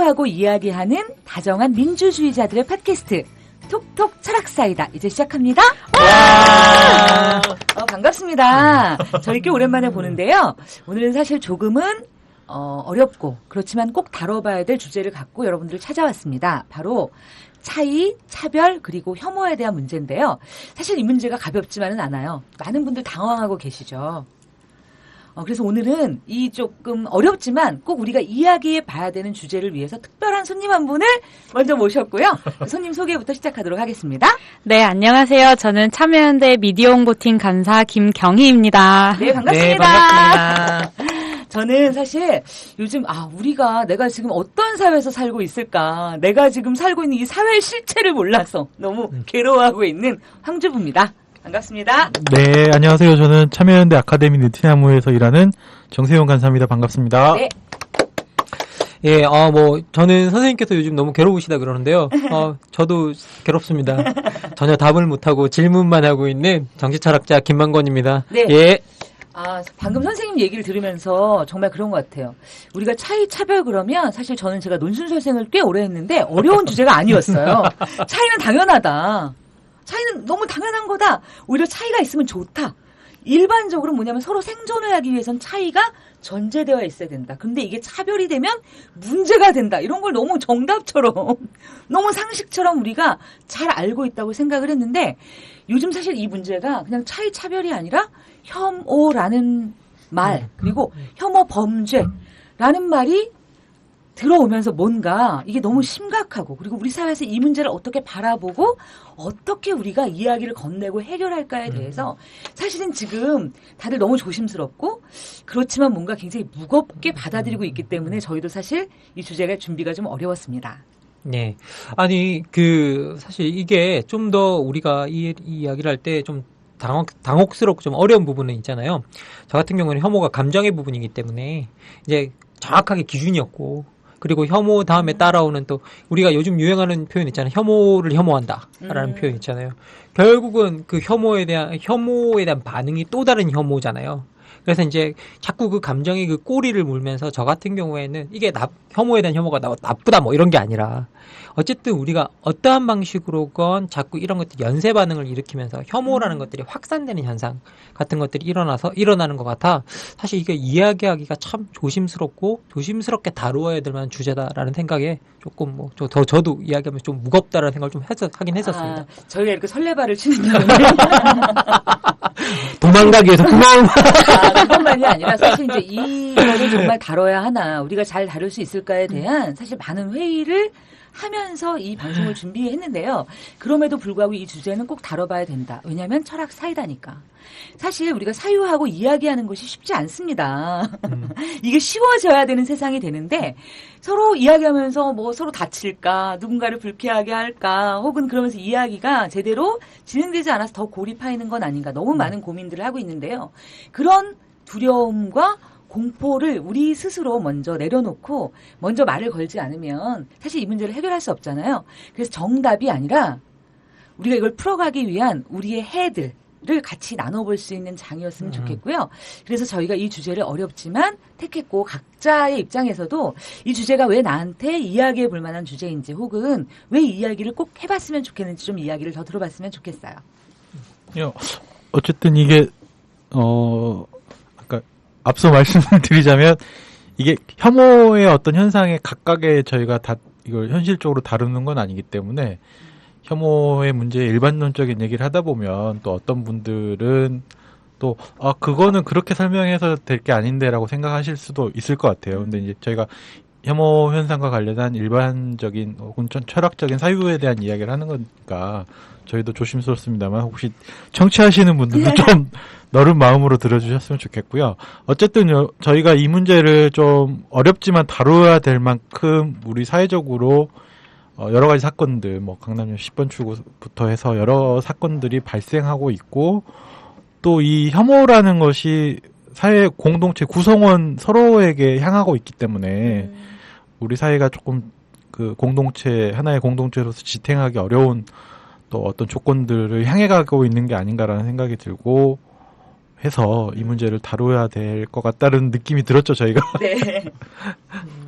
사유하고 이야기하는 다정한 민주주의자들의 팟캐스트 톡톡 철학사이다. 이제 시작합니다. 반갑습니다. 저희 꽤 오랜만에 보는데요. 오늘은 사실 조금은 어렵고 그렇지만 꼭 다뤄봐야 될 주제를 갖고 여러분들을 찾아왔습니다. 바로 차이, 차별, 그리고 혐오에 대한 문제인데요. 사실 이 문제가 가볍지만은 않아요. 많은 분들 당황하고 계시죠. 그래서 오늘은 이 조금 어렵지만 꼭 우리가 이야기해 봐야 되는 주제를 위해서 특별한 손님 한 분을 먼저 모셨고요. 손님 소개부터 시작하도록 하겠습니다. 네, 안녕하세요. 저는 참여연대 미디어 홍보팀 간사 김경희입니다. 네, 반갑습니다. 네, 반갑습니다. 저는 사실 요즘 내가 지금 어떤 사회에서 살고 있을까, 내가 지금 살고 있는 이 사회의 실체를 몰라서 너무 괴로워하고 있는 황주부입니다. 반갑습니다. 네, 안녕하세요. 저는 참여연대 아카데미 느티나무에서 일하는 정세용 간사입니다. 반갑습니다. 네. 예, 저는 선생님께서 요즘 너무 괴로우시다 그러는데요. 저도 괴롭습니다. 전혀 답을 못하고 질문만 하고 있는 정치철학자 김만권입니다. 네. 예. 방금 선생님 얘기를 들으면서 정말 그런 것 같아요. 우리가 차이, 차별 그러면 사실 제가 논술설생을 꽤 오래 했는데 어려운 주제가 아니었어요. 차이는 당연하다. 차이는 너무 당연한 거다. 오히려 차이가 있으면 좋다. 일반적으로 뭐냐면 서로 생존을 하기 위해선 차이가 전제되어 있어야 된다. 근데 이게 차별이 되면 문제가 된다. 이런 걸 너무 정답처럼, 너무 상식처럼 우리가 잘 알고 있다고 생각을 했는데 요즘 사실 이 문제가 그냥 차이, 차별이 아니라 혐오라는 말, 그리고 혐오 범죄라는 말이 들어오면서 뭔가 이게 너무 심각하고, 그리고 우리 사회에서 이 문제를 어떻게 바라보고 어떻게 우리가 이야기를 건네고 해결할까에 대해서 사실은 지금 다들 너무 조심스럽고 그렇지만 뭔가 굉장히 무겁게 받아들이고 있기 때문에 저희도 사실 이 주제가 준비가 좀 어려웠습니다. 네. 사실 이게 좀 더 우리가 이 이야기를 할 때 좀 당혹스럽고 좀 어려운 부분은 있잖아요. 저 같은 경우는 혐오가 감정의 부분이기 때문에 이제 정확하게 기준이 없고, 그리고 혐오 다음에 따라오는 또 우리가 요즘 유행하는 표현 있잖아요. 혐오를 혐오한다라는 표현 있잖아요. 결국은 그 혐오에 대한 반응이 또 다른 혐오잖아요. 그래서 이제 자꾸 그 감정의 그 꼬리를 물면서 저 같은 경우에는 이게 혐오에 대한 혐오가 나쁘다 뭐 이런 게 아니라 어쨌든 우리가 어떠한 방식으로건 자꾸 이런 것들 연쇄 반응을 일으키면서 혐오라는 것들이 확산되는 현상 같은 것들이 일어나는 것 같아. 사실 이게 이야기하기가 참 조심스럽게 다루어야 될 만한 주제다라는 생각에 조금 저도 이야기하면 좀 무겁다라는 생각을 좀 하긴 했었습니다. 저희가 이렇게 설레발을 치는다면 도망가기 위해서 그것만이 아니라 사실 이제 이거를 정말 다뤄야 하나, 우리가 잘 다룰 수 있을까에 대한 사실 많은 회의를 하면서 이 방송을 준비했는데요. 그럼에도 불구하고 이 주제는 꼭 다뤄봐야 된다. 왜냐하면 철학 사이다니까. 사실 우리가 사유하고 이야기하는 것이 쉽지 않습니다. 이게 쉬워져야 되는 세상이 되는데 서로 이야기하면서 서로 다칠까, 누군가를 불쾌하게 할까, 혹은 그러면서 이야기가 제대로 진행되지 않아서 더 고립하이는 건 아닌가. 너무 많은 고민들을 하고 있는데요. 그런 두려움과 공포를 우리 스스로 먼저 내려놓고 먼저 말을 걸지 않으면 사실 이 문제를 해결할 수 없잖아요. 그래서 정답이 아니라 우리가 이걸 풀어가기 위한 우리의 해들을 같이 나눠볼 수 있는 장이었으면 좋겠고요. 그래서 저희가 이 주제를 어렵지만 택했고, 각자의 입장에서도 이 주제가 왜 나한테 이야기해 볼 만한 주제인지, 혹은 왜 이 이야기를 꼭 해봤으면 좋겠는지 좀 이야기를 더 들어봤으면 좋겠어요. 어쨌든 이게 앞서 말씀을 드리자면 이게 혐오의 어떤 현상에 각각의 저희가 다 이걸 현실적으로 다루는 건 아니기 때문에 혐오의 문제에 일반론적인 얘기를 하다 보면 또 어떤 분들은 또 그거는 그렇게 설명해서 될 게 아닌데라고 생각하실 수도 있을 것 같아요. 근데 이제 저희가 혐오 현상과 관련한 일반적인 혹은 철학적인 사유에 대한 이야기를 하는 거니까 저희도 조심스럽습니다만 혹시 청취하시는 분들도 좀 너른 마음으로 들어주셨으면 좋겠고요. 어쨌든 저희가 이 문제를 좀 어렵지만 다뤄야 될 만큼 우리 사회적으로 여러 가지 사건들, 강남역 10번 출구부터 해서 여러 사건들이 발생하고 있고, 또 이 혐오라는 것이 사회 공동체 구성원 서로에게 향하고 있기 때문에 우리 사회가 조금 그 하나의 공동체로서 지탱하기 어려운 또 어떤 조건들을 향해 가고 있는 게 아닌가라는 생각이 들고 해서 이 문제를 다뤄야 될 것 같다는 느낌이 들었죠, 저희가. 네.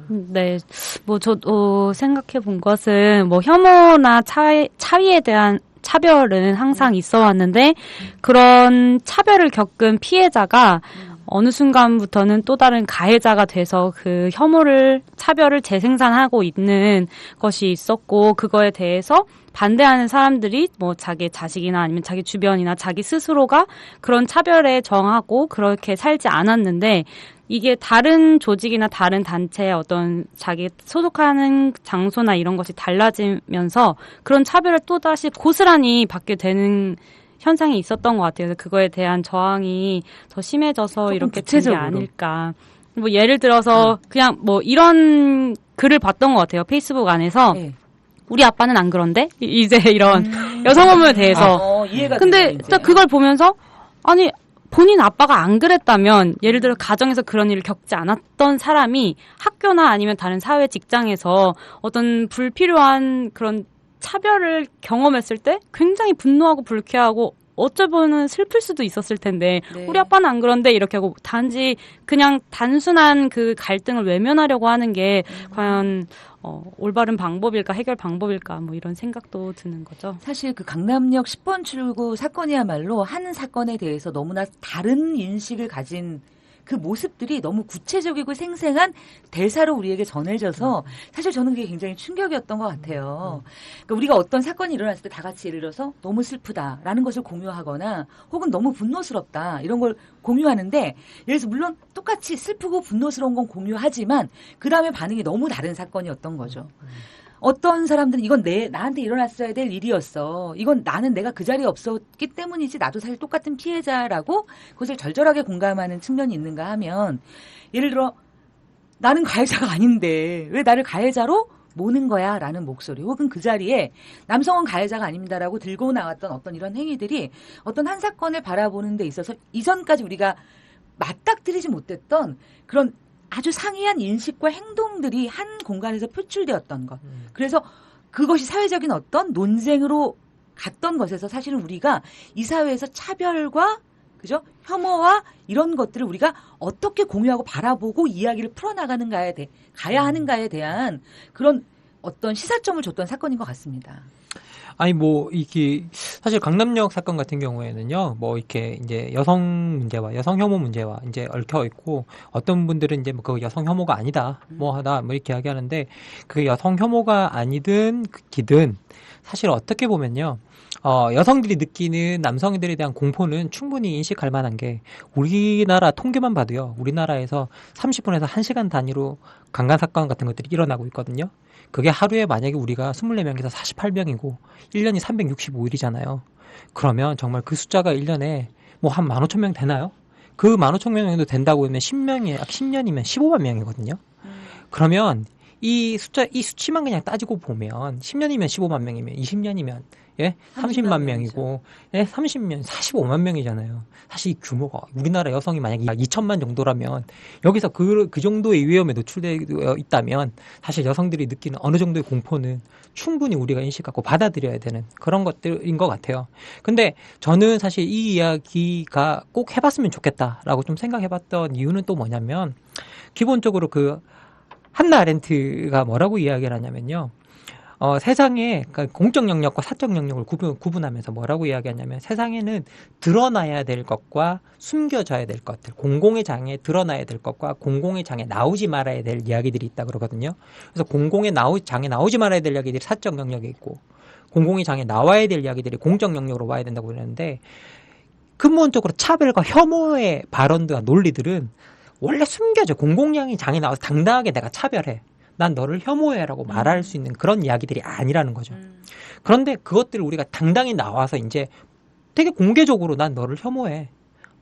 네, 뭐 저도 생각해 본 것은 뭐 혐오나 차이에 대한 차별은 항상 있어 왔는데 그런 차별을 겪은 피해자가 어느 순간부터는 또 다른 가해자가 돼서 그 혐오를 차별을 재생산하고 있는 것이 있었고 그거에 대해서 반대하는 사람들이 뭐 자기 자식이나 아니면 자기 주변이나 자기 스스로가 그런 차별에 정하고 그렇게 살지 않았는데 이게 다른 조직이나 다른 단체의 어떤 자기 소속하는 장소나 이런 것이 달라지면서 그런 차별을 또다시 고스란히 받게 되는 현상이 있었던 것 같아요. 그거에 대한 저항이 더 심해져서 이렇게 된 게 아닐까. 뭐 예를 들어서 그냥 뭐 이런 글을 봤던 것 같아요. 페이스북 안에서. 네. 우리 아빠는 안 그런데? 이제 이런 여성 혐오에 대해서. 이해가 근데 딱 그걸 보면서 아니 본인 아빠가 안 그랬다면 예를 들어 가정에서 그런 일을 겪지 않았던 사람이 학교나 아니면 다른 사회 직장에서 어떤 불필요한 그런 차별을 경험했을 때 굉장히 분노하고 불쾌하고 어쩌면은 슬플 수도 있었을 텐데 네. 우리 아빠는 안 그런데 이렇게 하고 단지 그냥 단순한 그 갈등을 외면하려고 하는 게 과연 올바른 방법일까 해결 방법일까 뭐 이런 생각도 드는 거죠. 사실 그 강남역 10번 출구 사건이야말로 한 사건에 대해서 너무나 다른 인식을 가진 그 모습들이 너무 구체적이고 생생한 대사로 우리에게 전해져서 사실 저는 그게 굉장히 충격이었던 것 같아요. 그러니까 우리가 어떤 사건이 일어났을 때 다 같이 예를 들어서 너무 슬프다라는 것을 공유하거나 혹은 너무 분노스럽다 이런 걸 공유하는데 예를 들어서 물론 똑같이 슬프고 분노스러운 건 공유하지만 그 다음에 반응이 너무 다른 사건이었던 거죠. 어떤 사람들은 이건 나한테 일어났어야 될 일이었어. 이건 나는 내가 그 자리에 없었기 때문이지 나도 사실 똑같은 피해자라고 그것을 절절하게 공감하는 측면이 있는가 하면 예를 들어 나는 가해자가 아닌데 왜 나를 가해자로 모는 거야? 라는 목소리 혹은 그 자리에 남성은 가해자가 아닙니다라고 들고 나왔던 어떤 이런 행위들이 어떤 한 사건을 바라보는 데 있어서 이전까지 우리가 맞닥뜨리지 못했던 그런 아주 상이한 인식과 행동들이 한 공간에서 표출되었던 것. 그래서 그것이 사회적인 어떤 논쟁으로 갔던 것에서 사실은 우리가 이 사회에서 차별과 그죠? 혐오와 이런 것들을 우리가 어떻게 공유하고 바라보고 이야기를 풀어나가는가에 대해 가야 하는가에 대한 그런 어떤 시사점을 줬던 사건인 것 같습니다. 아니 뭐 이게 사실 강남역 사건 같은 경우에는요 뭐 이렇게 이제 여성 문제와 여성 혐오 문제와 이제 얽혀 있고 어떤 분들은 이제 뭐 그 여성 혐오가 아니다 뭐 하다 뭐 이렇게 이야기하는데 그 여성 혐오가 아니든 기든 사실 어떻게 보면요 여성들이 느끼는 남성들에 대한 공포는 충분히 인식할 만한 게 우리나라 통계만 봐도요 우리나라에서 30분에서 1시간 단위로 강간 사건 같은 것들이 일어나고 있거든요. 그게 하루에 만약에 우리가 24명에서 48명이고 1년이 365일이잖아요. 그러면 정말 그 숫자가 1년에 뭐 한 15,000명 되나요? 그 15,000명 정도 된다고 하면 10년이면 15만 명이거든요. 그러면 이 수치만 그냥 따지고 보면 10년이면 15만 명이면 20년이면 예? 30만 명이고 예? 30년 45만 명이잖아요. 사실 이 규모가 우리나라 여성이 만약에 2천만 정도라면 여기서 그 정도의 위험에 노출되어 있다면 사실 여성들이 느끼는 어느 정도의 공포는 충분히 우리가 인식하고 받아들여야 되는 그런 것들인 것 같아요. 근데 저는 사실 이 이야기가 꼭 해봤으면 좋겠다라고 좀 생각해봤던 이유는 또 뭐냐면 기본적으로 그 한나 아렌트가 뭐라고 이야기를 하냐면요. 세상에 그러니까 공적 영역과 사적 영역을 구분하면서 뭐라고 이야기하냐면 세상에는 드러나야 될 것과 숨겨져야 될 것들, 공공의 장에 드러나야 될 것과 공공의 장에 나오지 말아야 될 이야기들이 있다 그러거든요. 그래서 공공의 장에 나오지 말아야 될 이야기들이 사적 영역에 있고 공공의 장에 나와야 될 이야기들이 공적 영역으로 와야 된다고 그러는데 근본적으로 차별과 혐오의 발언과 논리들은 원래 숨겨져. 공공장이 장에 나와서 당당하게 내가 차별해. 난 너를 혐오해라고 말할 수 있는 그런 이야기들이 아니라는 거죠. 그런데 그것들을 우리가 당당히 나와서 이제 되게 공개적으로 난 너를 혐오해.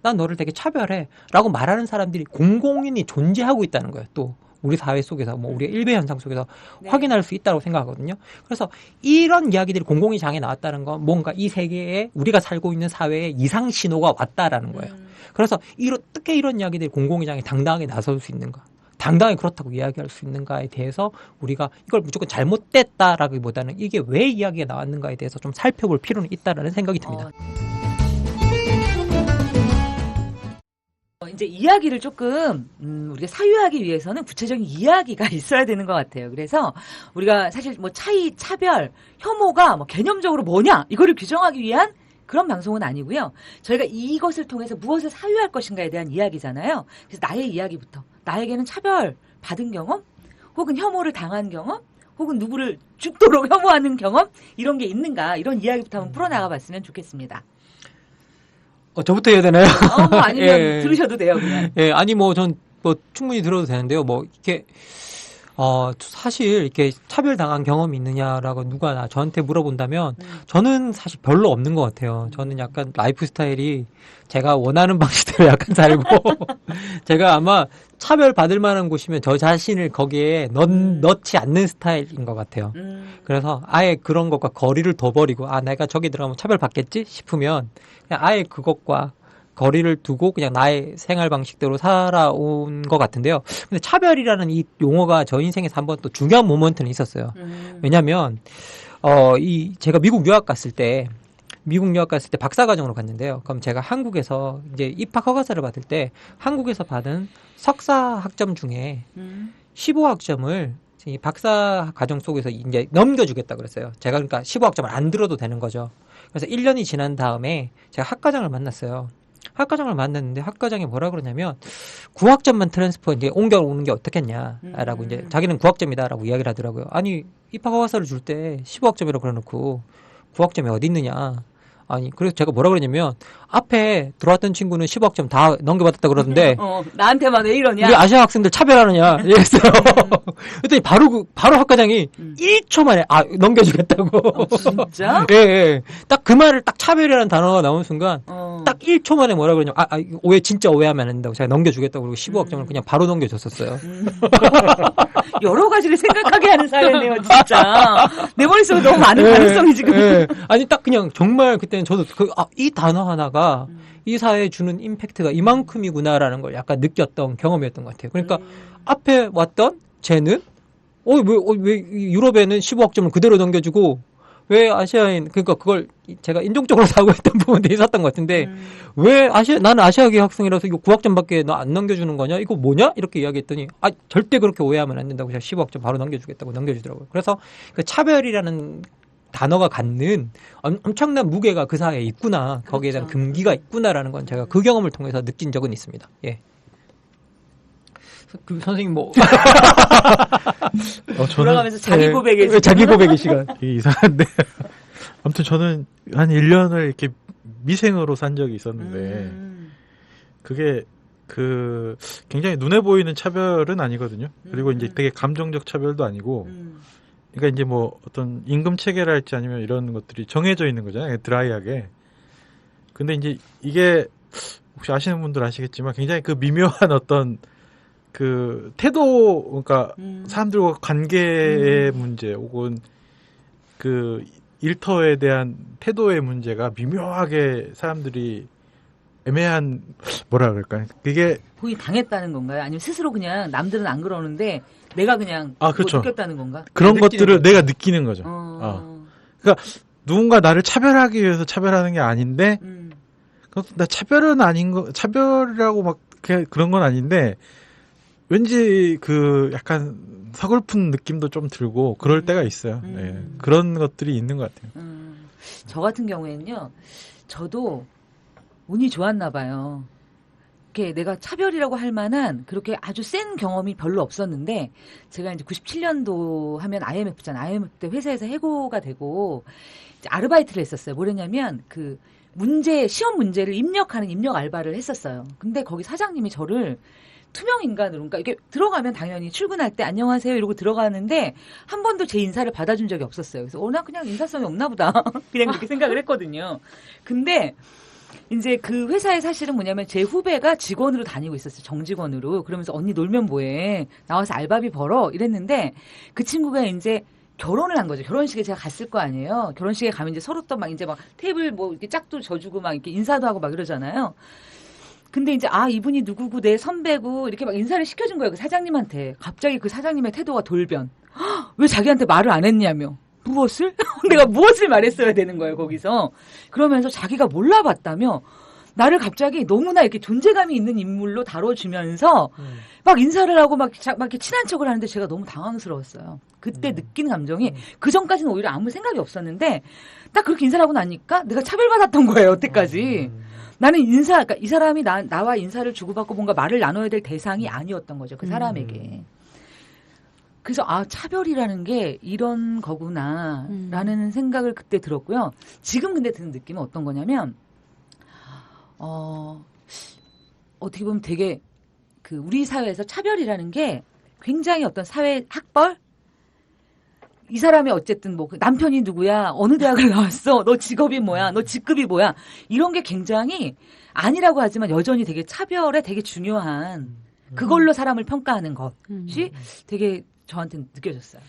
난 너를 되게 차별해. 라고 말하는 사람들이 공공인이 존재하고 있다는 거예요. 또 우리 사회 속에서 뭐 우리의 일배 현상 속에서 네. 확인할 수 있다고 생각하거든요. 그래서 이런 이야기들이 공공의 장에 나왔다는 건 뭔가 이 세계에 우리가 살고 있는 사회에 이상 신호가 왔다라는 거예요. 그래서 어떻게 이런 이야기들이 공공의 장에 당당하게 나설 수 있는가? 당당히 그렇다고 이야기할 수 있는가에 대해서 우리가 이걸 무조건 잘못됐다라기보다는 이게 왜 이야기가 나왔는가에 대해서 좀 살펴볼 필요는 있다라는 생각이 듭니다. 이제 이야기를 조금 우리가 사유하기 위해서는 구체적인 이야기가 있어야 되는 것 같아요. 그래서 우리가 사실 뭐 차이, 차별, 혐오가 뭐 개념적으로 뭐냐 이거를 규정하기 위한 그런 방송은 아니고요. 저희가 이것을 통해서 무엇을 사유할 것인가에 대한 이야기잖아요. 그래서 나의 이야기부터 나에게는 차별 받은 경험 혹은 혐오를 당한 경험 혹은 누구를 죽도록 혐오하는 경험 이런 게 있는가 이런 이야기부터 한번 풀어나가봤으면 좋겠습니다. 저부터 해야 되나요? 뭐 아니면 예. 들으셔도 돼요, 그냥. 예, 아니 전 충분히 들어도 되는데요. 뭐 이렇게 사실 이렇게 차별당한 경험이 있느냐라고 누가 저한테 물어본다면 저는 사실 별로 없는 것 같아요. 저는 약간 라이프 스타일이 제가 원하는 방식대로 약간 살고 제가 아마 차별받을 만한 곳이면 저 자신을 거기에 넣지 않는 스타일인 것 같아요. 그래서 아예 그런 것과 거리를 둬버리고 내가 저기 들어가면 차별받겠지 싶으면 그냥 아예 그것과 거리를 두고 그냥 나의 생활 방식대로 살아온 것 같은데요. 근데 차별이라는 이 용어가 저 인생에서 한번 또 중요한 모먼트는 있었어요. 왜냐면, 제가 미국 유학 갔을 때 박사과정으로 갔는데요. 그럼 제가 한국에서 이제 입학 허가서를 받을 때 한국에서 받은 석사 학점 중에 15학점을 이 박사 과정 속에서 이제 넘겨주겠다 그랬어요. 제가 그러니까 15학점을 안 들어도 되는 거죠. 그래서 1년이 지난 다음에 제가 학과장을 만났어요. 학과장을 만났는데 학과장이 뭐라 그러냐면 9학점만 트랜스퍼 이제 옮겨오는 게 어떻겠냐라고 이제 자기는 9학점이다라고 이야기를 하더라고요. 아니 입학 허가서를 줄 때 15학점이라고 그래놓고 9학점이 어디 있느냐. 아니 그래서 제가 뭐라 그러냐면 앞에 들어왔던 친구는 15학점 다 넘겨받았다 그러던데 나한테만 왜 이러냐? 우리 아시아 학생들 차별하느냐 이랬어요. 그랬더니 바로 학과장이 1초 만에 넘겨주겠다고. 진짜? 예. 딱 그 말을 딱 차별이라는 단어가 나온 순간 딱 1초 만에 뭐라 그러냐. 진짜 오해하면 안 된다고 제가 넘겨주겠다고 그러고 15학점을 그냥 바로 넘겨줬었어요. 여러 가지를 생각하게 하는 사연이네요, 진짜. 내 머릿속에 너무 많은 가능성이 지금. 예. 아니 딱 그냥 정말 그때는 저도 이 단어 하나가 이 사회에 주는 임팩트가 이만큼이구나라는 걸 약간 느꼈던 경험이었던 것 같아요. 그러니까 앞에 왔던 쟤는 왜 유럽에는 15학점을 그대로 넘겨주고 왜 아시아인 그러니까 그걸 제가 인종적으로 사고했던 부분도 있었던 것 같은데 왜 나는 아시아계 학생이라서 이거 9학점밖에 너 안 넘겨주는 거냐 이거 뭐냐 이렇게 이야기했더니 절대 그렇게 오해하면 안 된다고 제가 15학점 바로 넘겨주겠다고 넘겨주더라고요. 그래서 그 차별이라는 단어가 갖는 엄청난 무게가 그 사회에 있구나. 거기에 대한 금기가 있구나라는 건 제가 그 경험을 통해서 느낀 적은 있습니다. 예. 그 선생님 저는 돌아가면서 자기 고백의 자기 고백의 시간. 이상한데 아무튼 저는 한 1년을 이렇게 미생으로 산 적이 있었는데 그게 굉장히 눈에 보이는 차별은 아니거든요. 그리고 이제 되게 감정적 차별도 아니고 그러니까 이제 뭐 어떤 임금 체계랄지 아니면 이런 것들이 정해져 있는 거잖아요. 드라이하게. 근데 이제 이게 혹시 아시는 분들 아시겠지만 굉장히 그 미묘한 어떤 그 태도, 그러니까 사람들과 관계의 문제 혹은 그 일터에 대한 태도의 문제가 미묘하게 사람들이 애매한 뭐라 그럴까요? 그게 보이 당했다는 건가요? 아니면 스스로 그냥 남들은 안 그러는데 내가 그냥 그렇죠. 느꼈다는 건가? 그런 것들을 내가 느끼는 거죠. 그러니까 누군가 나를 차별하기 위해서 차별하는 게 아닌데 나 차별은 아닌 거 차별이라고 막 그런 건 아닌데 왠지 그 약간 서글픈 느낌도 좀 들고 그럴 때가 있어요. 네. 그런 것들이 있는 것 같아요. 저 같은 경우에는요. 저도 운이 좋았나 봐요. 이렇게 내가 차별이라고 할 만한 그렇게 아주 센 경험이 별로 없었는데 제가 이제 97년도 하면 IMF잖아요. IMF 때 회사에서 해고가 되고 이제 아르바이트를 했었어요. 뭐랬냐면 그 시험 문제를 입력하는 입력 알바를 했었어요. 근데 거기 사장님이 저를 투명 인간으로, 그러니까 이게 들어가면 당연히 출근할 때 안녕하세요 이러고 들어가는데 한 번도 제 인사를 받아준 적이 없었어요. 그래서 나 그냥 인사성이 없나 보다. 그냥 그렇게 생각을 했거든요. 근데 이제 그 회사에 사실은 뭐냐면 제 후배가 직원으로 다니고 있었어요. 정직원으로. 그러면서 언니 놀면 뭐해. 나와서 알바비 벌어. 이랬는데 그 친구가 이제 결혼을 한 거죠. 결혼식에 제가 갔을 거 아니에요. 결혼식에 가면 이제 서로 또 막 이제 막 테이블 뭐 이렇게 짝도 져주고 막 이렇게 인사도 하고 막 이러잖아요. 근데 이제 이분이 누구고 내 선배고 이렇게 막 인사를 시켜준 거예요. 그 사장님한테. 갑자기 그 사장님의 태도가 돌변. 왜 자기한테 말을 안 했냐며. 무엇을? 내가 무엇을 말했어야 되는 거예요, 거기서. 그러면서 자기가 몰라봤다며 나를 갑자기 너무나 이렇게 존재감이 있는 인물로 다뤄주면서 막 인사를 하고 막 이렇게 친한 척을 하는데 제가 너무 당황스러웠어요. 그때 느낀 감정이 그 전까지는 오히려 아무 생각이 없었는데 딱 그렇게 인사를 하고 나니까 내가 차별받았던 거예요. 여태까지. 나는 그러니까 이 사람이 나와 인사를 주고받고 뭔가 말을 나눠야 될 대상이 아니었던 거죠. 그 사람에게. 그래서 차별이라는 게 이런 거구나라는 생각을 그때 들었고요. 지금 근데 드는 느낌은 어떤 거냐면 어떻게 보면 되게 우리 사회에서 차별이라는 게 굉장히 어떤 사회 학벌? 이 사람이 어쨌든 남편이 누구야? 어느 대학을 나왔어? 너 직업이 뭐야? 너 직급이 뭐야? 이런 게 굉장히 아니라고 하지만 여전히 되게 차별에 되게 중요한 그걸로 사람을 평가하는 것이 되게 저한테 느껴졌어요.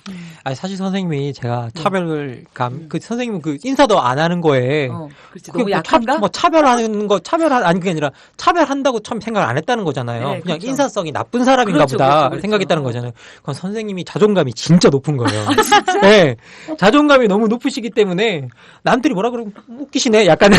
아니, 사실 선생님이 제가 차별감, 선생님은 인사도 안 하는 거에. 그렇지. 너무 약한가? 차별하는 거, 아니, 그게 아니라 차별한다고 처음 생각을 안 했다는 거잖아요. 네, 그냥 그렇죠. 인사성이 나쁜 사람인가 보다 생각했다는 거잖아요. 그럼 선생님이 자존감이 진짜 높은 거예요. 진짜? 네. 자존감이 너무 높으시기 때문에 남들이 뭐라 그러면 웃기시네. 약간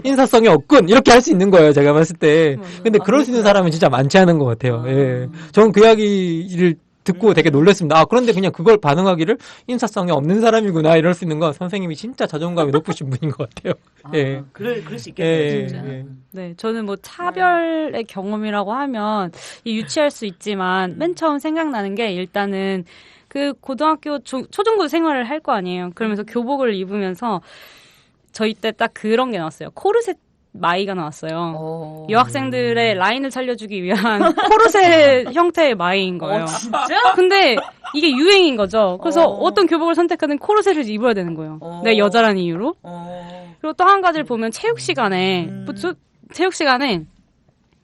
인사성이 없군. 이렇게 할 수 있는 거예요. 제가 봤을 때. 근데 그럴 수 있는 사람은 진짜 많지 않은 것 같아요. 예. 저는 그 이야기를 듣고 되게 놀랐습니다. 그런데 그냥 그걸 반응하기를 인사성이 없는 사람이구나 이럴 수 있는 건 선생님이 진짜 자존감이 높으신 분인 것 같아요. 예. 그럴 수 있겠네요, 진짜. 네, 저는 차별의 경험이라고 하면 유치할 수 있지만 맨 처음 생각나는 게 일단은 고등학교 초중고 생활을 할 거 아니에요. 그러면서 교복을 입으면서 저희 때 딱 그런 게 나왔어요. 코르셋 마이가 나왔어요. 여학생들의 라인을 살려주기 위한 코르셋 형태의 마이인 거예요. 진짜? 근데 이게 유행인 거죠. 그래서 어떤 교복을 선택하든 코르셋을 입어야 되는 거예요. 내가 여자라는 이유로. 그리고 또 한 가지를 보면 체육 시간에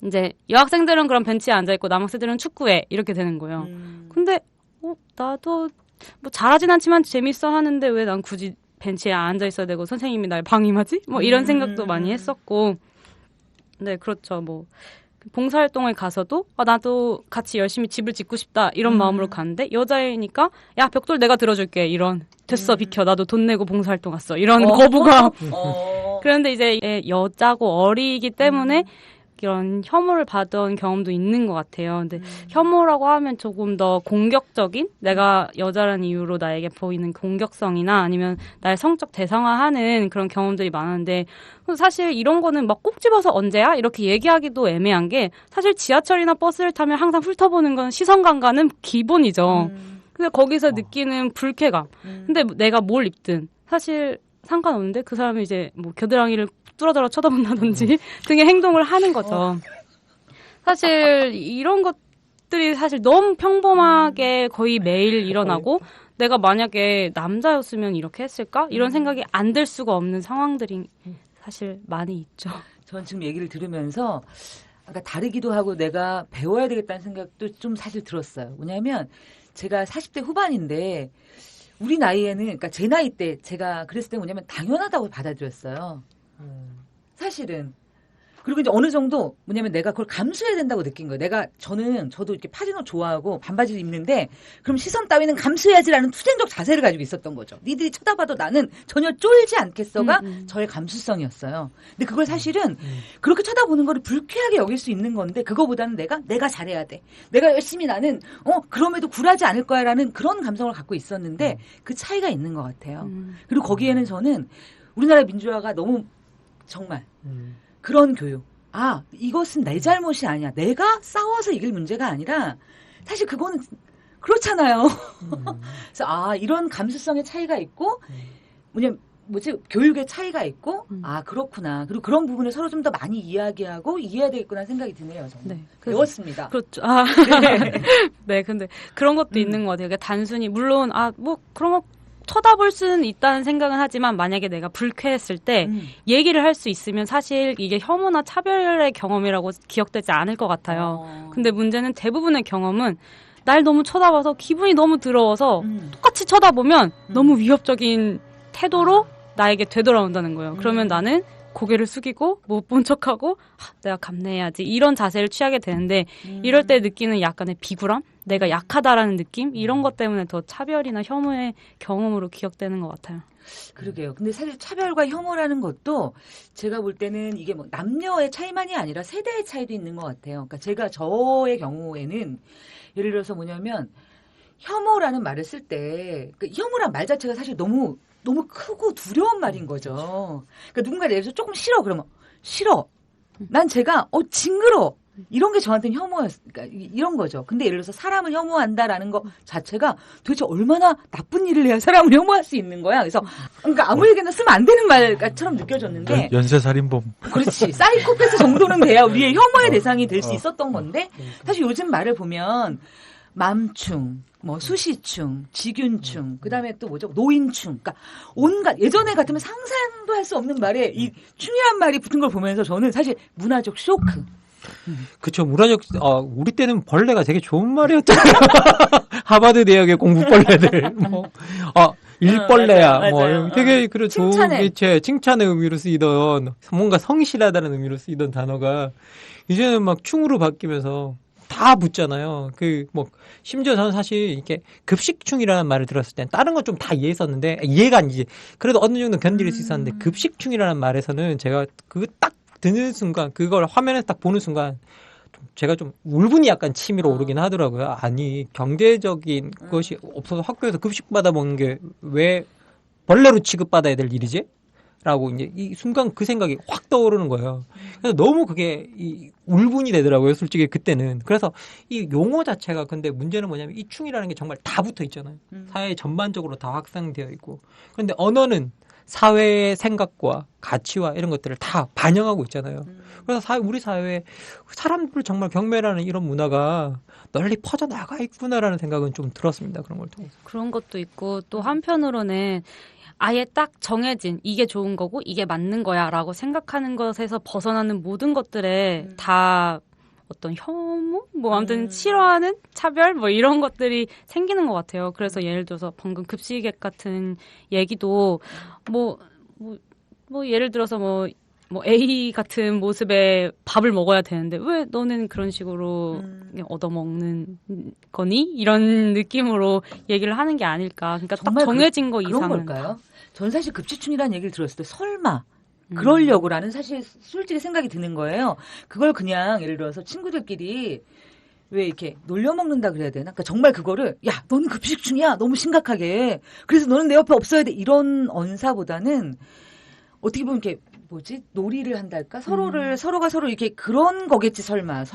이제 여학생들은 그럼 벤치에 앉아있고 남학생들은 축구해 이렇게 되는 거예요. 근데 나도 잘하진 않지만 재밌어 하는데 왜 난 굳이 벤치에 앉아 있어야 되고 선생님이 날 방임하지? 이런 생각도 많이 했었고. 네, 그렇죠. 봉사활동을 가서도 나도 같이 열심히 집을 짓고 싶다 이런 마음으로 갔는데 여자애니까 야 벽돌 내가 들어줄게 이런 됐어 비켜 나도 돈 내고 봉사활동 갔어 이런 거부감. 그런데 이제 여자고 어리기 때문에 이런 혐오를 받은 경험도 있는 것 같아요. 근데 혐오라고 하면 조금 더 공격적인 내가 여자라는 이유로 나에게 보이는 공격성이나 아니면 나의 성적 대상화하는 그런 경험들이 많은데 사실 이런 거는 꼭 집어서 언제야? 이렇게 얘기하기도 애매한 게 사실 지하철이나 버스를 타면 항상 훑어보는 건 시선감과는 기본이죠. 근데 거기서 느끼는 불쾌감. 근데 내가 뭘 입든 사실 상관없는데 그 사람이 이제 겨드랑이를 뚫어져라 쳐다본다든지 등의 행동을 하는 거죠. 사실 이런 것들이 사실 너무 평범하게 거의 매일 일어나고 내가 만약에 남자였으면 이렇게 했을까? 이런 생각이 안 들 수가 없는 상황들이 사실 많이 있죠. 전 지금 얘기를 들으면서 다르기도 하고 내가 배워야 되겠다는 생각도 좀 사실 들었어요. 왜냐하면 제가 40대 후반인데 우리 나이에는 그러니까 제 나이 때 제가 그랬을 때 뭐냐면 당연하다고 받아들였어요. 사실은. 그리고 이제 어느 정도 뭐냐면 내가 그걸 감수해야 된다고 느낀 거예요. 저도 이렇게 파진 옷 좋아하고 반바지를 입는데 그럼 시선 따위는 감수해야지라는 투쟁적 자세를 가지고 있었던 거죠. 니들이 쳐다봐도 나는 전혀 쫄지 않겠어가 저의 감수성이었어요. 근데 그걸 사실은 그렇게 쳐다보는 거를 불쾌하게 여길 수 있는 건데 그거보다는 내가 잘해야 돼. 내가 열심히 나는 그럼에도 굴하지 않을 거야라는 그런 감성을 갖고 있었는데 그 차이가 있는 것 같아요. 그리고 거기에는 저는 우리나라 민주화가 너무 정말 그런 교육. 이것은 내 잘못이 아니야. 내가 싸워서 이길 문제가 아니라 사실 그거는 그렇잖아요. 그래서 이런 감수성의 차이가 있고 교육의 차이가 있고 그렇구나. 그리고 그런 부분을 서로 좀 더 많이 이야기하고 이해해야 되겠구나 생각이 드네요. 저는. 네. 배웠습니다. 그렇죠. 네, 근데 그런 것도 있는 것 같아요. 그러니까 단순히 물론 그런 거 쳐다볼 수는 있다는 생각은 하지만 만약에 내가 불쾌했을 때 얘기를 할 수 있으면 사실 이게 혐오나 차별의 경험이라고 기억되지 않을 것 같아요. 근데 문제는 대부분의 경험은 날 너무 쳐다봐서 기분이 너무 더러워서 똑같이 쳐다보면 너무 위협적인 태도로 나에게 되돌아온다는 거예요. 그러면 나는 고개를 숙이고 못 본 척하고 내가 감내해야지 이런 자세를 취하게 되는데 이럴 때 느끼는 약간의 비굴함? 내가 약하다라는 느낌? 이런 것 때문에 더 차별이나 혐오의 경험으로 기억되는 것 같아요. 그러게요. 근데 사실 차별과 혐오라는 것도 제가 볼 때는 이게 뭐 남녀의 차이만이 아니라 세대의 차이도 있는 것 같아요. 그러니까 제가 저의 경우에는 예를 들어서 뭐냐면 혐오라는 말을 쓸 때 혐오란 말 자체가 사실 너무 크고 두려운 말인 거죠. 그러니까 누군가 예를 들어서 조금 싫어 그러면 싫어. 난 제가 징그러. 이런 게 저한테는 혐오였으니까 이런 거죠. 근데 예를 들어서 사람을 혐오한다라는 거 자체가 도대체 얼마나 나쁜 일을 해야 사람을 혐오할 수 있는 거야. 그래서 그러니까 아무에게나 쓰면 안 되는 말처럼 느껴졌는데 연쇄살인범. 그렇지. 사이코패스 정도는 돼야 우리의 혐오의 대상이 될 수 있었던 건데 사실 요즘 말을 보면 맘충, 뭐 수시충, 직윤충, 그다음에 또 뭐죠? 노인충. 그러니까 온갖 예전에 같으면 상상도 할 수 없는 말에 이 충이란 말이 붙은 걸 보면서 저는 사실 문화적 쇼크. 그쵸, 문화적, 우리 때는 벌레가 되게 좋은 말이었잖아요. 하버드 대학의 공부벌레들, 일벌레야, 맞아요. 되게, 그래, 칭찬해. 칭찬의 의미로 쓰이던, 뭔가 성실하다는 의미로 쓰이던 단어가, 이제는 막 충으로 바뀌면서 다 붙잖아요. 심지어 저는 사실, 이렇게, 급식충이라는 말을 들었을 땐 다른 건 좀 다 이해했었는데, 이해가 아니지. 그래도 어느 정도 견딜 수 있었는데, 급식충이라는 말에서는 제가 그거 딱 듣는 순간, 그걸 화면에서 딱 보는 순간, 제가 좀 울분이 약간 치밀어 오르긴 하더라고요. 아니, 경제적인 것이 없어서 학교에서 급식 받아 먹는 게 왜 벌레로 취급받아야 될 일이지? 라고 이제 이 순간 그 생각이 확 떠오르는 거예요. 그래서 너무 그게 울분이 되더라고요. 솔직히 그때는. 그래서 이 용어 자체가 근데 문제는 뭐냐면 이 충이라는 게 정말 다 붙어 있잖아요. 사회 전반적으로 다 확산되어 있고. 그런데 언어는 사회의 생각과 가치와 이런 것들을 다 반영하고 있잖아요. 그래서 우리 사회에 사람들을 정말 경멸하는 이런 문화가 널리 퍼져나가 있구나라는 생각은 좀 들었습니다. 그런 걸 통해서. 그런 것도 있고 또 한편으로는 아예 딱 정해진 이게 좋은 거고 이게 맞는 거야 라고 생각하는 것에서 벗어나는 모든 것들에 다 어떤 혐오? 아무튼 싫어하는 차별? 이런 것들이 생기는 것 같아요. 그래서 예를 들어서 방금 급식액 같은 얘기도 예를 들어서 A 같은 모습의 밥을 먹어야 되는데 왜 너는 그런 식으로 얻어먹는 거니? 이런 느낌으로 얘기를 하는 게 아닐까. 그러니까 딱 정해진 거 이상은. 그런 걸까요? 저는 사실 급식충이라는 얘기를 들었을 때 설마 그러려고라는 사실 솔직히 생각이 드는 거예요. 그걸 그냥 예를 들어서 친구들끼리 왜 이렇게 놀려먹는다 그래야 되나? 그러니까 정말 그거를 야 너는 급식충이야 너무 심각하게 그래서 너는 내 옆에 없어야 돼 이런 언사보다는 어떻게 보면 이렇게 놀이를 한달까 서로가 서로 이렇게 그런 거겠지 설마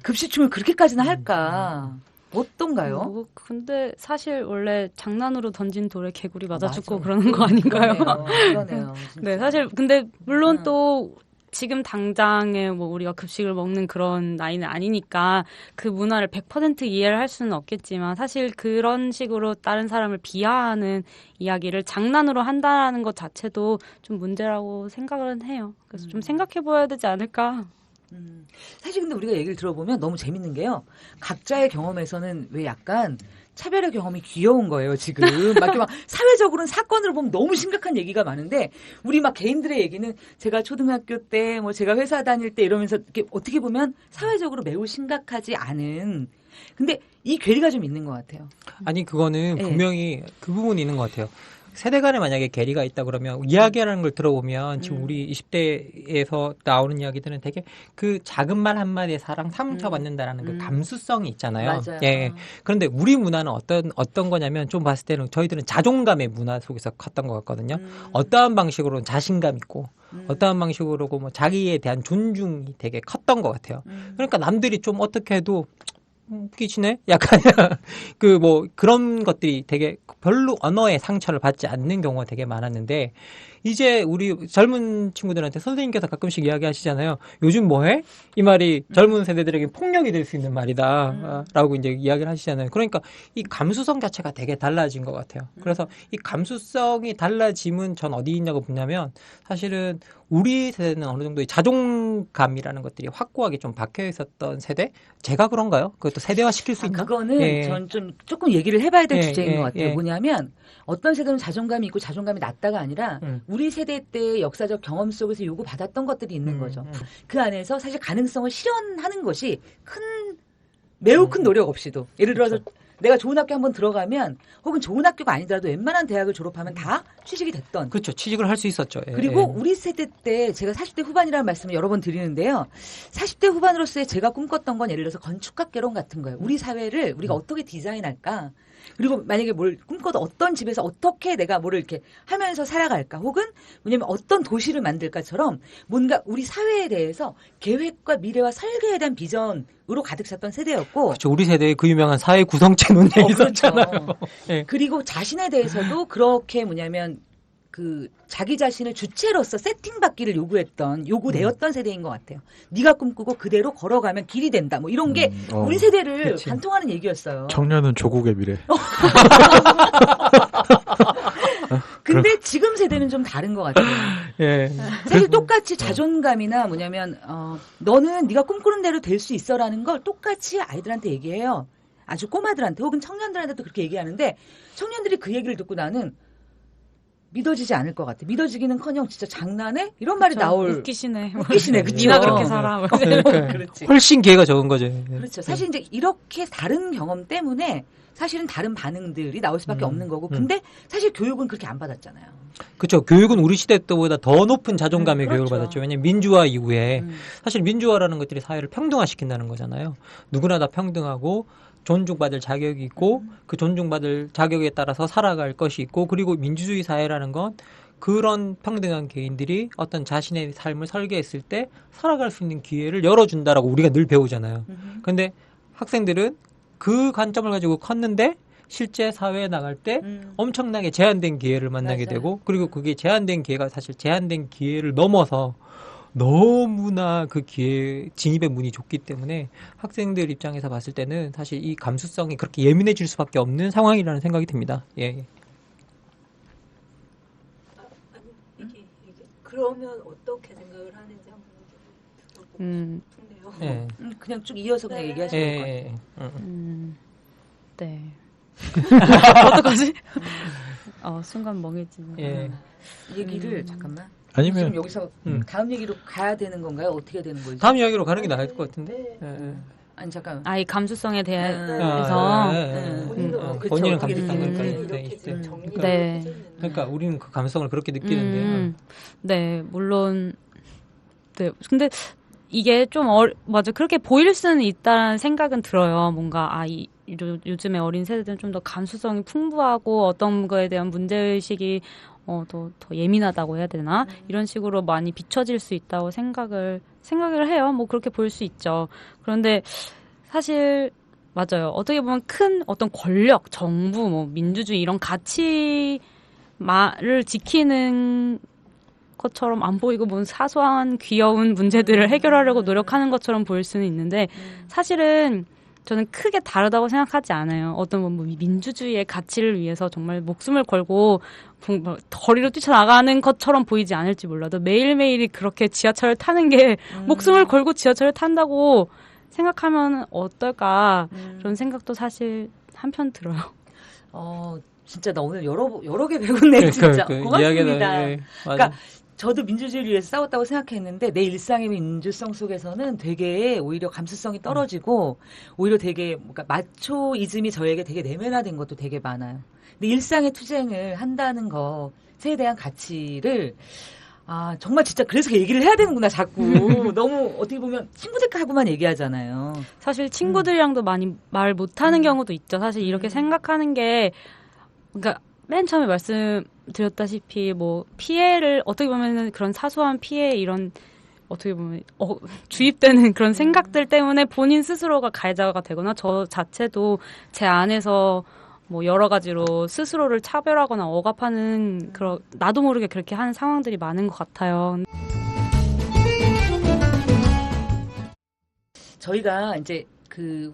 급식충을 그렇게까지나 할까? 어떤가요? 근데 사실 원래 장난으로 던진 돌에 개구리 맞아 죽고 그러는 거 아닌가요? 그러네요. 네, 사실 근데 물론 또 지금 당장에 우리가 급식을 먹는 그런 나이는 아니니까 그 문화를 100% 이해를 할 수는 없겠지만 사실 그런 식으로 다른 사람을 비하하는 이야기를 장난으로 한다는 것 자체도 좀 문제라고 생각은 해요. 그래서 좀 생각해 보아야 되지 않을까. 사실 근데 우리가 얘기를 들어보면 너무 재밌는 게요. 각자의 경험에서는 왜 약간 차별의 경험이 귀여운 거예요, 지금. 막 사회적으로는 사건으로 보면 너무 심각한 얘기가 많은데, 우리 막 개인들의 얘기는 제가 초등학교 때, 제가 회사 다닐 때 이러면서 이렇게 어떻게 보면 사회적으로 매우 심각하지 않은, 근데 이 괴리가 좀 있는 것 같아요. 아니, 그거는 분명히 그 부분이 있는 것 같아요. 세대 간에 만약에 괴리가 있다 그러면 이야기하는 걸 들어보면 지금 우리 20대에서 나오는 이야기들은 되게 그 작은 말 한마디에 사랑 삼켜받는다라는 그 감수성이 있잖아요. 맞아요. 예. 그런데 우리 문화는 어떤 거냐면 좀 봤을 때는 저희들은 자존감의 문화 속에서 컸던 것 같거든요. 어떠한 방식으로는 자신감 있고 어떠한 방식으로 자기에 대한 존중이 되게 컸던 것 같아요. 그러니까 남들이 좀 어떻게 해도 웃기시네? 약간, 그런 것들이 되게 별로 언어의 상처를 받지 않는 경우가 되게 많았는데, 이제 우리 젊은 친구들한테 선생님께서 가끔씩 이야기하시잖아요. 요즘 뭐해? 이 말이 젊은 세대들에게 폭력이 될 수 있는 말이다. 라고 이제 이야기를 하시잖아요. 그러니까 이 감수성 자체가 되게 달라진 것 같아요. 그래서 이 감수성이 달라짐은 전 어디 있냐고 보냐면, 사실은 우리 세대는 어느 정도의 자존감이라는 것들이 확고하게 좀 박혀 있었던 세대? 제가 그런가요? 그것도 세대화 시킬 수 있나? 그거는 전 좀 조금 얘기를 해봐야 될 주제인 것 같아요. 뭐냐면 어떤 세대는 자존감이 있고 자존감이 낮다가 아니라 우리 세대 때의 역사적 경험 속에서 요구받았던 것들이 있는 거죠. 그 안에서 사실 가능성을 실현하는 것이 매우 큰 노력 없이도 예를 들어서 내가 좋은 학교 한번 들어가면 혹은 좋은 학교가 아니더라도 웬만한 대학을 졸업하면 다 취직이 됐던. 그렇죠. 취직을 할 수 있었죠. 예, 그리고 예. 우리 세대 때 제가 40대 후반이라는 말씀을 여러 번 드리는데요. 40대 후반으로서의 제가 꿈꿨던 건 예를 들어서 건축학개론 같은 거예요. 우리 사회를 우리가 어떻게 디자인할까? 그리고 만약에 뭘 꿈꿔도 어떤 집에서 어떻게 내가 뭐를 이렇게 하면서 살아갈까? 혹은 뭐냐면 어떤 도시를 만들까처럼 뭔가 우리 사회에 대해서 계획과 미래와 설계에 대한 비전으로 가득 찼던 세대였고. 그렇죠. 우리 세대의 그 유명한 사회 구성체 논쟁이 있었잖아요. 그렇죠. 예. 그리고 자신에 대해서도 그렇게 뭐냐면 그 자기 자신을 주체로서 세팅받기를 요구되었던 세대인 것 같아요. 네가 꿈꾸고 그대로 걸어가면 길이 된다. 뭐 이런 게 우리 세대를 그치. 관통하는 얘기였어요. 청년은 조국의 미래. 근데 지금 세대는 좀 다른 것 같아요. 예. 사실 똑같이 자존감이나 뭐냐면 너는 네가 꿈꾸는 대로 될 수 있어라는 걸 똑같이 아이들한테 얘기해요. 아주 꼬마들한테 혹은 청년들한테도 그렇게 얘기하는데 청년들이 그 얘기를 듣고 나는 믿어지지 않을 것 같아. 믿어지기는커녕 진짜 장난해? 이런 말이 나올. 웃기시네. 웃기시네. 그쵸? 니나 그렇게 살아. 그렇지. 훨씬 기회가 적은 거죠. 예. 그렇죠. 사실 이제 이렇게 다른 경험 때문에 사실은 다른 반응들이 나올 수밖에 없는 거고. 근데 사실 교육은 그렇게 안 받았잖아요. 그렇죠. 교육은 우리 시대 때보다 더 높은 자존감의 그렇죠. 교육을 받았죠. 왜냐하면 민주화 이후에 사실 민주화라는 것들이 사회를 평등화시킨다는 거잖아요. 누구나 다 평등하고 존중받을 자격이 있고 그 존중받을 자격에 따라서 살아갈 것이 있고 그리고 민주주의 사회라는 건 그런 평등한 개인들이 어떤 자신의 삶을 설계했을 때 살아갈 수 있는 기회를 열어준다라고 우리가 늘 배우잖아요. 그런데 학생들은 그 관점을 가지고 컸는데 실제 사회에 나갈 때 엄청나게 제한된 기회를 만나게 맞아요. 되고 그리고 그게 제한된 기회가 사실 제한된 기회를 넘어서 너무나 그 기회 진입의 문이 좁기 때문에 학생들 입장에서 봤을 때는 사실 이 감수성이 그렇게 예민해질 수밖에 없는 상황이라는 생각이 듭니다. 예. 이게 그러면 어떻게 생각을 하는지 한번 들어보고 싶네요. 예. 그냥 쭉 이어서 그냥 얘기하시면 될 것 같아요. 예. 네. 어떡하지? 순간 멍해지네. 예. 얘기를 잠깐만. 아니면 지금 여기서 다음 얘기로 가야 되는 건가요? 어떻게 되는 거죠? 다음 이야기로 가는 게 나을 것 같은데. 예. 아니 잠깐. 이 감수성에 대해서. 본인은 어떻게 감수성을 느끼는지. 이렇게 정리가 네. 해주는 그러니까 우리는 그 감성을 그렇게 느끼는데요. 네, 물론, 네. 근데 이게 좀 맞아. 그렇게 보일 수는 있다는 생각은 들어요. 뭔가, 요즘에 어린 세대들은 좀 더 감수성이 풍부하고 어떤 거에 대한 문제의식이 더 예민하다고 해야 되나? 이런 식으로 많이 비춰질 수 있다고 생각을 해요. 뭐 그렇게 볼 수 있죠. 그런데 사실, 맞아요. 어떻게 보면 큰 어떤 권력, 정부, 뭐 민주주의 이런 가치를 지키는 것처럼 안 보이고 뭔 사소한 귀여운 문제들을 해결하려고 노력하는 것처럼 보일 수는 있는데 사실은 저는 크게 다르다고 생각하지 않아요. 어떤 뭐 민주주의의 가치를 위해서 정말 목숨을 걸고 거리로 뛰쳐나가는 것처럼 보이지 않을지 몰라도 매일매일이 그렇게 지하철을 타는 게 목숨을 걸고 지하철을 탄다고 생각하면 어떨까 그런 생각도 사실 한편 들어요. 진짜 나 오늘 여러 개 배웠네 진짜. 고맙습니다. 예, 그러니까 저도 민주주의를 위해서 싸웠다고 생각했는데 내 일상의 민주성 속에서는 되게 오히려 감수성이 떨어지고 오히려 되게 뭔가 마초이즘이 저에게 되게 내면화된 것도 되게 많아요. 근데 일상의 투쟁을 한다는 것에 대한 가치를 정말 진짜 그래서 얘기를 해야 되는구나 자꾸. 너무 어떻게 보면 친구들하고만 얘기하잖아요. 사실 친구들이랑도 많이 말 못하는 경우도 있죠. 사실 이렇게 생각하는 게 그러니까 맨 처음에 말씀드렸다시피 뭐 피해를 어떻게 보면은 그런 사소한 피해 이런 어떻게 보면 주입되는 그런 생각들 때문에 본인 스스로가 가해자가 되거나 저 자체도 제 안에서 뭐 여러 가지로 스스로를 차별하거나 억압하는 그런 나도 모르게 그렇게 하는 상황들이 많은 것 같아요. 저희가 이제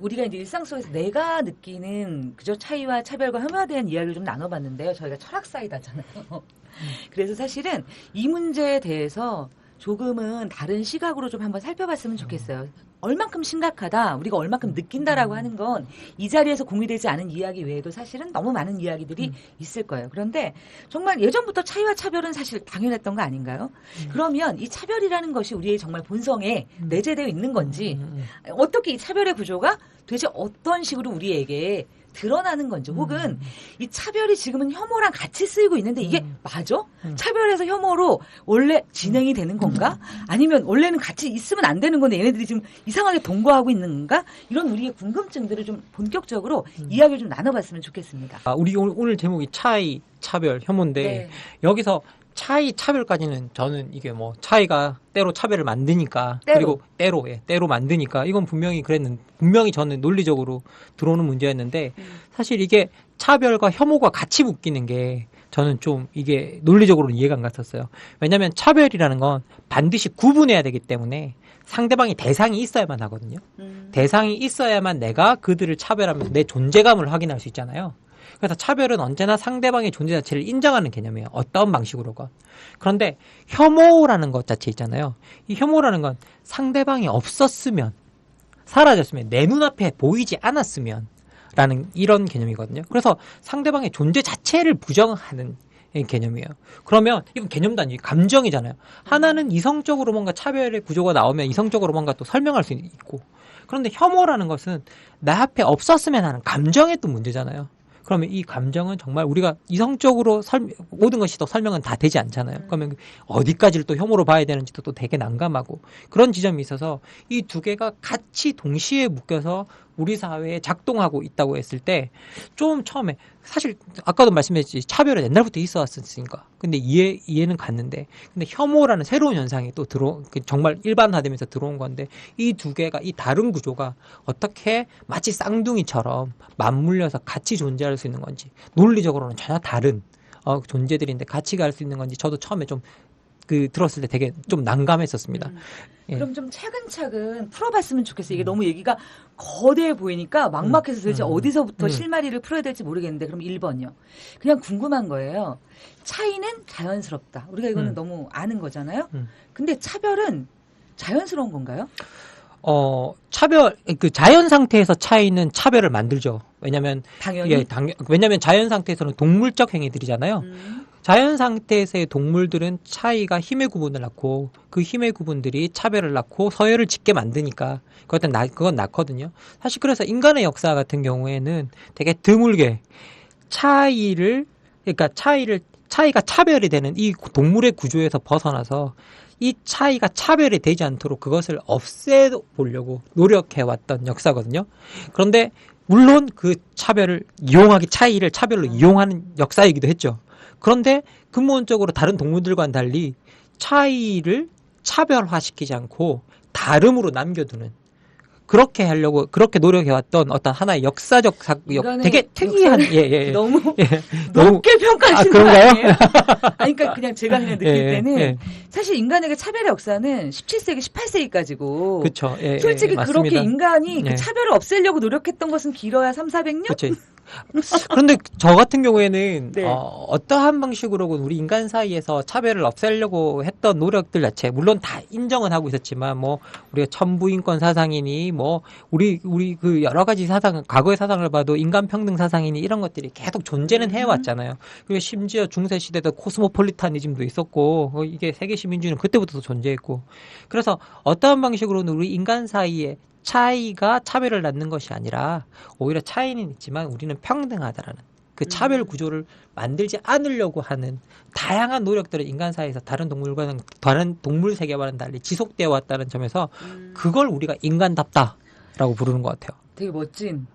우리가 이제 일상 속에서 내가 느끼는 그저 차이와 차별과 혐오에 대한 이야기를 좀 나눠봤는데요. 저희가 철학 사이다잖아요. 그래서 사실은 이 문제에 대해서 조금은 다른 시각으로 좀 한번 살펴봤으면 좋겠어요. 얼만큼 심각하다, 우리가 얼만큼 느낀다라고 하는 건 이 자리에서 공유되지 않은 이야기 외에도 사실은 너무 많은 이야기들이 있을 거예요. 그런데 정말 예전부터 차이와 차별은 사실 당연했던 거 아닌가요? 그러면 이 차별이라는 것이 우리의 정말 본성에 내재되어 있는 건지 어떻게 이 차별의 구조가 도대체 어떤 식으로 우리에게 드러나는 건지 혹은 이 차별이 지금은 혐오랑 같이 쓰이고 있는데 이게 맞아? 차별에서 혐오로 원래 진행이 되는 건가? 아니면 원래는 같이 있으면 안 되는 건데 얘네들이 지금 이상하게 동거하고 있는 건가? 이런 우리의 궁금증들을 좀 본격적으로 이야기를 좀 나눠봤으면 좋겠습니다. 우리 오늘 제목이 차이, 차별, 혐오인데 네. 여기서 차이, 차별까지는 저는 이게 뭐 차이가 때로 차별을 만드니까 때로. 그리고 때로 만드니까 이건 분명히 저는 논리적으로 들어오는 문제였는데 사실 이게 차별과 혐오가 같이 묶이는 게 저는 좀 이게 논리적으로는 이해가 안 갔었어요. 왜냐하면 차별이라는 건 반드시 구분해야 되기 때문에 상대방이 대상이 있어야만 하거든요. 대상이 있어야만 내가 그들을 차별하면서 내 존재감을 확인할 수 있잖아요. 그래서 차별은 언제나 상대방의 존재 자체를 인정하는 개념이에요. 어떤 방식으로건. 그런데 혐오라는 것 자체 있잖아요. 이 혐오라는 건 상대방이 없었으면, 사라졌으면, 내 눈앞에 보이지 않았으면 라는 이런 개념이거든요. 그래서 상대방의 존재 자체를 부정하는 개념이에요. 그러면 이건 개념도 아니고 감정이잖아요. 하나는 이성적으로 뭔가 차별의 구조가 나오면 이성적으로 뭔가 또 설명할 수 있고, 그런데 혐오라는 것은 나 앞에 없었으면 하는 감정의 또 문제잖아요. 그러면 이 감정은 정말 우리가 이성적으로 모든 것이 또 설명은 다 되지 않잖아요. 그러면 어디까지를 또 혐오로 봐야 되는지도 또 되게 난감하고 그런 지점이 있어서 이 두 개가 같이 동시에 묶여서 우리 사회에 작동하고 있다고 했을 때 좀 처음에 사실 아까도 말씀했지 차별은 옛날부터 있어 왔으니까 근데 이해는 갔는데 근데 혐오라는 새로운 현상이 또 정말 일반화되면서 들어온 건데 이 두 개가 이 다른 구조가 어떻게 마치 쌍둥이처럼 맞물려서 같이 존재할 수 있는 건지 논리적으로는 전혀 다른 존재들인데 같이 갈 수 있는 건지 저도 처음에 좀 들었을 때 되게 좀 난감했었습니다. 예. 그럼 좀 차근차근 풀어봤으면 좋겠어요. 이게 너무 얘기가 거대해 보이니까 막막해서 도대체 어디서부터 실마리를 풀어야 될지 모르겠는데 그럼 1번요. 그냥 궁금한 거예요. 차이는 자연스럽다. 우리가 이거는 너무 아는 거잖아요. 근데 차별은 자연스러운 건가요? 자연 상태에서 차이는 차별을 만들죠. 왜냐면, 당연히. 왜냐면 자연 상태에서는 동물적 행위들이잖아요. 자연 상태에서의 동물들은 차이가 힘의 구분을 낳고 그 힘의 구분들이 차별을 낳고 서열을 짓게 만드니까 그건 낳거든요. 사실 그래서 인간의 역사 같은 경우에는 되게 드물게 차이가 차별이 되는 이 동물의 구조에서 벗어나서 이 차이가 차별이 되지 않도록 그것을 없애보려고 노력해왔던 역사거든요. 그런데 물론 그 차별로 이용하는 역사이기도 했죠. 그런데 근본적으로 다른 동물들과는 달리 차이를 차별화시키지 않고 다름으로 남겨두는 그렇게 노력해왔던 어떤 하나의 역사적 되게 특이한 너무 높게 평가하시는 거 그런가요? 아니에요? 그러니까 그냥 제가 그냥 느낄 때는 사실 인간에게 차별의 역사는 17세기, 18세기까지고 그렇죠. 솔직히 맞습니다. 그렇게 인간이 그 차별을 없애려고 노력했던 것은 길어야 300~400년? 그렇죠. 그런데 저 같은 경우에는 네. 어떠한 방식으로건 우리 인간 사이에서 차별을 없애려고 했던 노력들 자체 물론 다 인정은 하고 있었지만 뭐 우리가 천부인권 사상이니 뭐 우리 그 여러 가지 사상 과거의 사상을 봐도 인간 평등 사상이니 이런 것들이 계속 존재는 해왔잖아요. 그리고 심지어 중세 시대도 코스모폴리타니즘도 있었고 이게 세계 시민주의는 그때부터도 존재했고 그래서 어떠한 방식으로는 우리 인간 사이에 차이가 차별을 낳는 것이 아니라 오히려 차이는 있지만 우리는 평등하다라는 그 차별 구조를 만들지 않으려고 하는 다양한 노력들을 인간 사이에서 다른 동물 세계와는 달리 지속되어 왔다는 점에서 그걸 우리가 인간답다라고 부르는 것 같아요. 되게 멋진.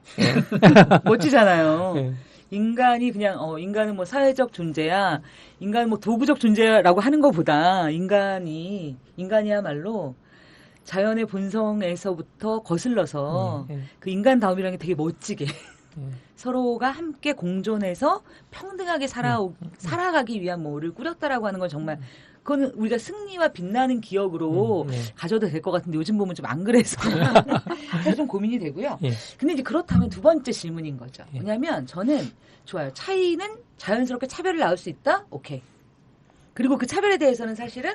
멋지잖아요. 네. 인간이 그냥 인간은 뭐 사회적 존재야, 인간은 뭐 도구적 존재라고 하는 것보다 인간이야말로 자연의 본성에서부터 거슬러서 그 인간다움이라는 게 되게 멋지게 서로가 함께 공존해서 평등하게 살아가기 위한 뭐를 꾸렸다라고 하는 건 정말 그거는 우리가 승리와 빛나는 기억으로 가져도 될 것 같은데 요즘 보면 좀 안 그래서 사실 좀 고민이 되고요. 근데 이제 그렇다면 두 번째 질문인 거죠. 왜냐하면 저는 좋아요. 차이는 자연스럽게 차별을 낳을 수 있다? 오케이. 그리고 그 차별에 대해서는 사실은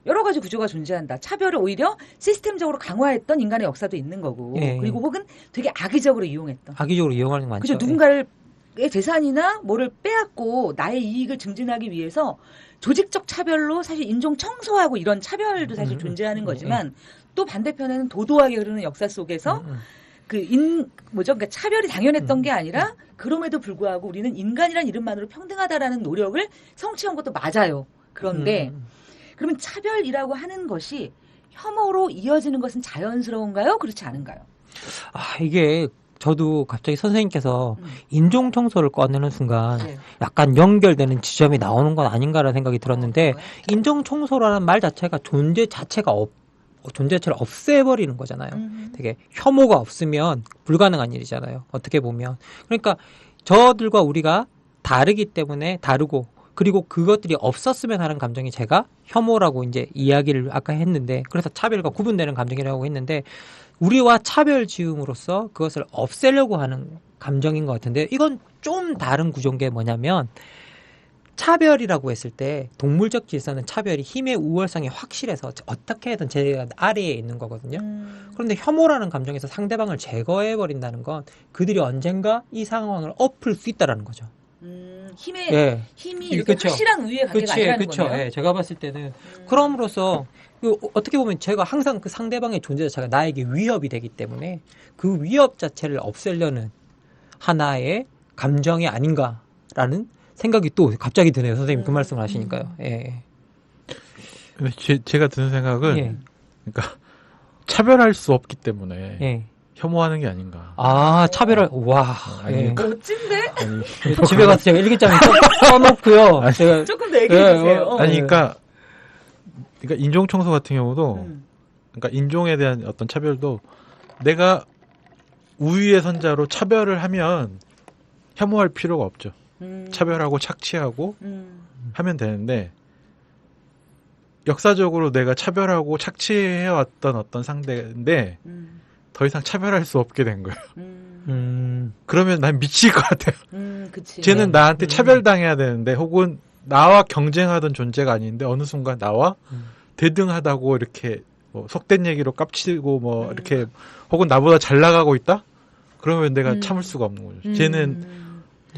여러 가지 구조가 존재한다. 차별을 오히려 시스템적으로 강화했던 인간의 역사도 있는 거고 그리고 혹은 되게 악의적으로 이용했던. 악의적으로 이용하는 거 많죠. 그렇죠. 누군가의 재산이나 뭐를 빼앗고 나의 이익을 증진하기 위해서 조직적 차별로 사실 인종 청소하고 이런 차별도 사실 존재하는 거지만 또 반대편에는 도도하게 흐르는 역사 속에서 그러니까 차별이 당연했던 게 아니라 그럼에도 불구하고 우리는 인간이란 이름만으로 평등하다라는 노력을 성취한 것도 맞아요. 그런데 그러면 차별이라고 하는 것이 혐오로 이어지는 것은 자연스러운가요? 그렇지 않은가요? 이게 저도 갑자기 선생님께서 인종 청소를 꺼내는 순간 네. 약간 연결되는 지점이 나오는 건 아닌가라는 생각이 들었는데 인종 청소라는 말 자체가 존재 자체를 없애버리는 거잖아요. 되게 혐오가 없으면 불가능한 일이잖아요. 어떻게 보면. 그러니까 저들과 우리가 다르기 때문에 다르고 그리고 그것들이 없었으면 하는 감정이 제가 혐오라고 이제 이야기를 아까 했는데 그래서 차별과 구분되는 감정이라고 했는데 우리와 차별 지음으로써 그것을 없애려고 하는 감정인 것 같은데 이건 좀 다른 구조인 게 뭐냐면 차별이라고 했을 때 동물적 질서는 차별이 힘의 우월성이 확실해서 어떻게든 제 아래에 있는 거거든요. 그런데 혐오라는 감정에서 상대방을 제거해버린다는 건 그들이 언젠가 이 상황을 엎을 수 있다라는 거죠. 힘이 이렇게 그쵸. 확실한 우위에 관계가 아니라는 거네요. 예, 제가 봤을 때는 그럼으로써 어떻게 보면 제가 항상 그 상대방의 존재 자체가 나에게 위협이 되기 때문에 그 위협 자체를 없애려는 하나의 감정이 아닌가라는 생각이 또 갑자기 드네요. 선생님 그 말씀을 하시니까요. 예. 제가 드는 생각은 예. 그러니까 차별할 수 없기 때문에 예. 혐오하는 게 아닌가. 차별을 와. 예. 멋진데? 아니, 집에 가서 제가 일기장에 써놓고요. 제가 조금 더 얘기해 주세요. 아니 그러니까 인종 청소 같은 경우도 그러니까 인종에 대한 어떤 차별도 내가 우위의 선자로 차별을 하면 혐오할 필요가 없죠. 차별하고 착취하고 하면 되는데 역사적으로 내가 차별하고 착취해왔던 어떤 상대인데 더 이상 차별할 수 없게 된 거예요. 그러면 난 미칠 것 같아요. 그치. 쟤는 나한테 차별당해야 되는데 혹은 나와 경쟁하던 존재가 아닌데 어느 순간 나와 대등하다고 이렇게 뭐 속된 얘기로 깝치고 뭐 이렇게 혹은 나보다 잘 나가고 있다? 그러면 내가 참을 수가 없는 거죠. 쟤는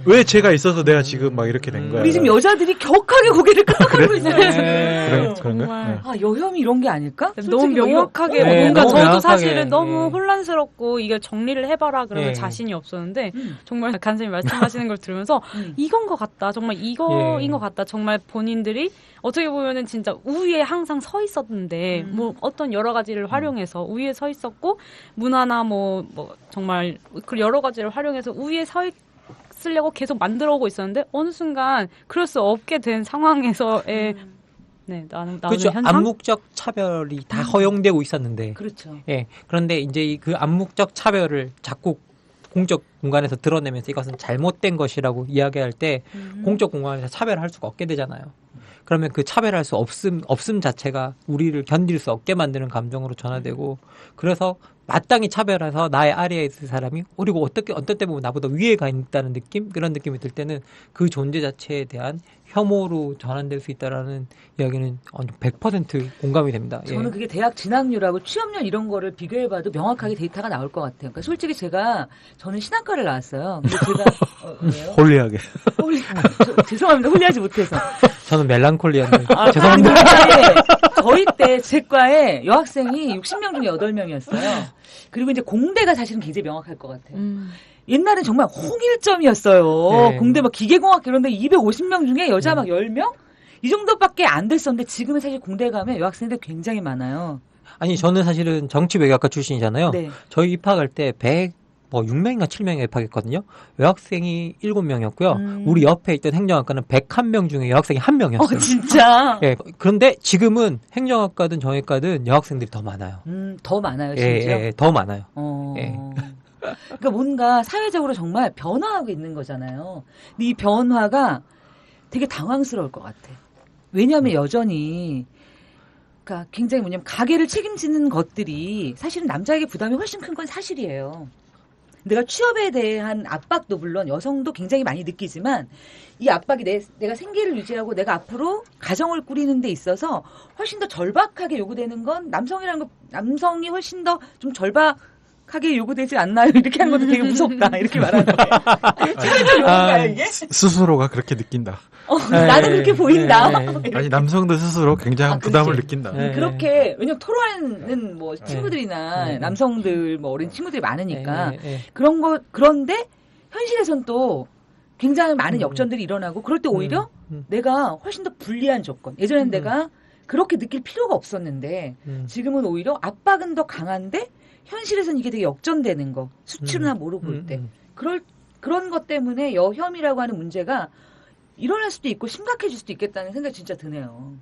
왜 쟤가 있어서 내가 지금 막 이렇게 된 거야. 우리 지금 여자들이 격하게 고개를 끄덕거리고 있어요. 그런가? 정말. 여혐이 이런 게 아닐까? 너무 명확하게 네, 뭔가 너무 저도 명확하게. 사실은 네. 너무 혼란스럽고 이걸 정리를 해봐라 그러면 네. 자신이 없었는데 정말 간사님 말씀하시는 걸 들으면서 이건 것 같다. 정말 이거인 것 같다. 정말 본인들이 어떻게 보면은 진짜 우위에 항상 서 있었는데 뭐 어떤 여러 가지를 활용해서 우위에 서 있었고 문화나 뭐 정말 그 여러 가지를 활용해서 우위에 서 쓰려고 계속 만들어오고 있었는데 어느 순간 그럴 수 없게 된 상황에서의 나는 그렇죠. 현상? 암묵적 차별이 다 허용되고 있었는데. 그렇죠. 예. 그런데 이제 그 암묵적 차별을 자꾸 공적 공간에서 드러내면서 이것은 잘못된 것이라고 이야기할 때 공적 공간에서 차별할 수가 없게 되잖아요. 그러면 그 차별할 수 없음 자체가 우리를 견딜 수 없게 만드는 감정으로 전환되고 그래서 마땅히 차별해서 나의 아래에 있을 사람이 그리고 어떤 때 보면 나보다 위에 가 있다는 느낌? 그런 느낌이 들 때는 그 존재 자체에 대한 혐오로 전환될 수 있다라는 이야기는 100% 공감이 됩니다. 저는 그게 대학 진학률하고 취업률 이런 거를 비교해봐도 명확하게 데이터가 나올 것 같아요. 그러니까 솔직히 저는 신학과를 나왔어요. 근데 제가 왜요? 홀리하게. 죄송합니다. 홀리하지 못해서. 저는 멜랑콜리한데 죄송합니다. 저희 때 제 과에 여학생이 60명 중에 8명이었어요. 그리고 이제 공대가 사실은 굉장히 명확할 것 같아요. 옛날엔 정말 홍일점이었어요. 네. 공대 막 기계공학 이런데 250명 중에 여자 막 10명? 이 정도밖에 안 됐었는데 지금은 사실 공대 가면 여학생들 굉장히 많아요. 아니 저는 사실은 정치외교학과 출신이잖아요. 네. 저희 입학할 때 6명인가 7명에 입학했거든요. 여학생이 7명이었고요. 우리 옆에 있던 행정학과는 101명 중에 여학생이 1명이었어요. 진짜? 예. 그런데 지금은 행정학과든 정외과든 여학생들이 더 많아요. 더 많아요, 심지어? 예, 더 많아요. 예. 그러니까 뭔가 사회적으로 정말 변화하고 있는 거잖아요. 근데 이 변화가 되게 당황스러울 것 같아. 왜냐하면 여전히 그러니까 굉장히 가게를 책임지는 것들이 사실은 남자에게 부담이 훨씬 큰 건 사실이에요. 내가 취업에 대한 압박도 물론 여성도 굉장히 많이 느끼지만 이 압박이 내가 생계를 유지하고 내가 앞으로 가정을 꾸리는 데 있어서 훨씬 더 절박하게 요구되는 건 남성이 훨씬 더 좀 절박한 심각하게 요구되지 않나요? 이렇게 하는 것도 되게 무섭다. 이렇게 말하는 거예요. 사회적 요구인가요, 이게? 스스로가 그렇게 느낀다. 나는 그렇게 보인다. 아니 남성도 스스로 굉장한 부담을 그렇지. 느낀다. 그렇게 왜냐면 토론하는 뭐 친구들이나 남성들 뭐 어린 친구들이 많으니까 그런데 현실에선 또 굉장히 많은 역전들이 일어나고 그럴 때 오히려 내가 훨씬 더 불리한 조건. 예전엔 내가 그렇게 느낄 필요가 없었는데 지금은 오히려 압박은 더 강한데 현실에선 이게 되게 역전되는 거. 수치로나 뭐로 볼 때. 그런 것 때문에 여혐이라고 하는 문제가 일어날 수도 있고 심각해질 수도 있겠다는 생각이 진짜 드네요.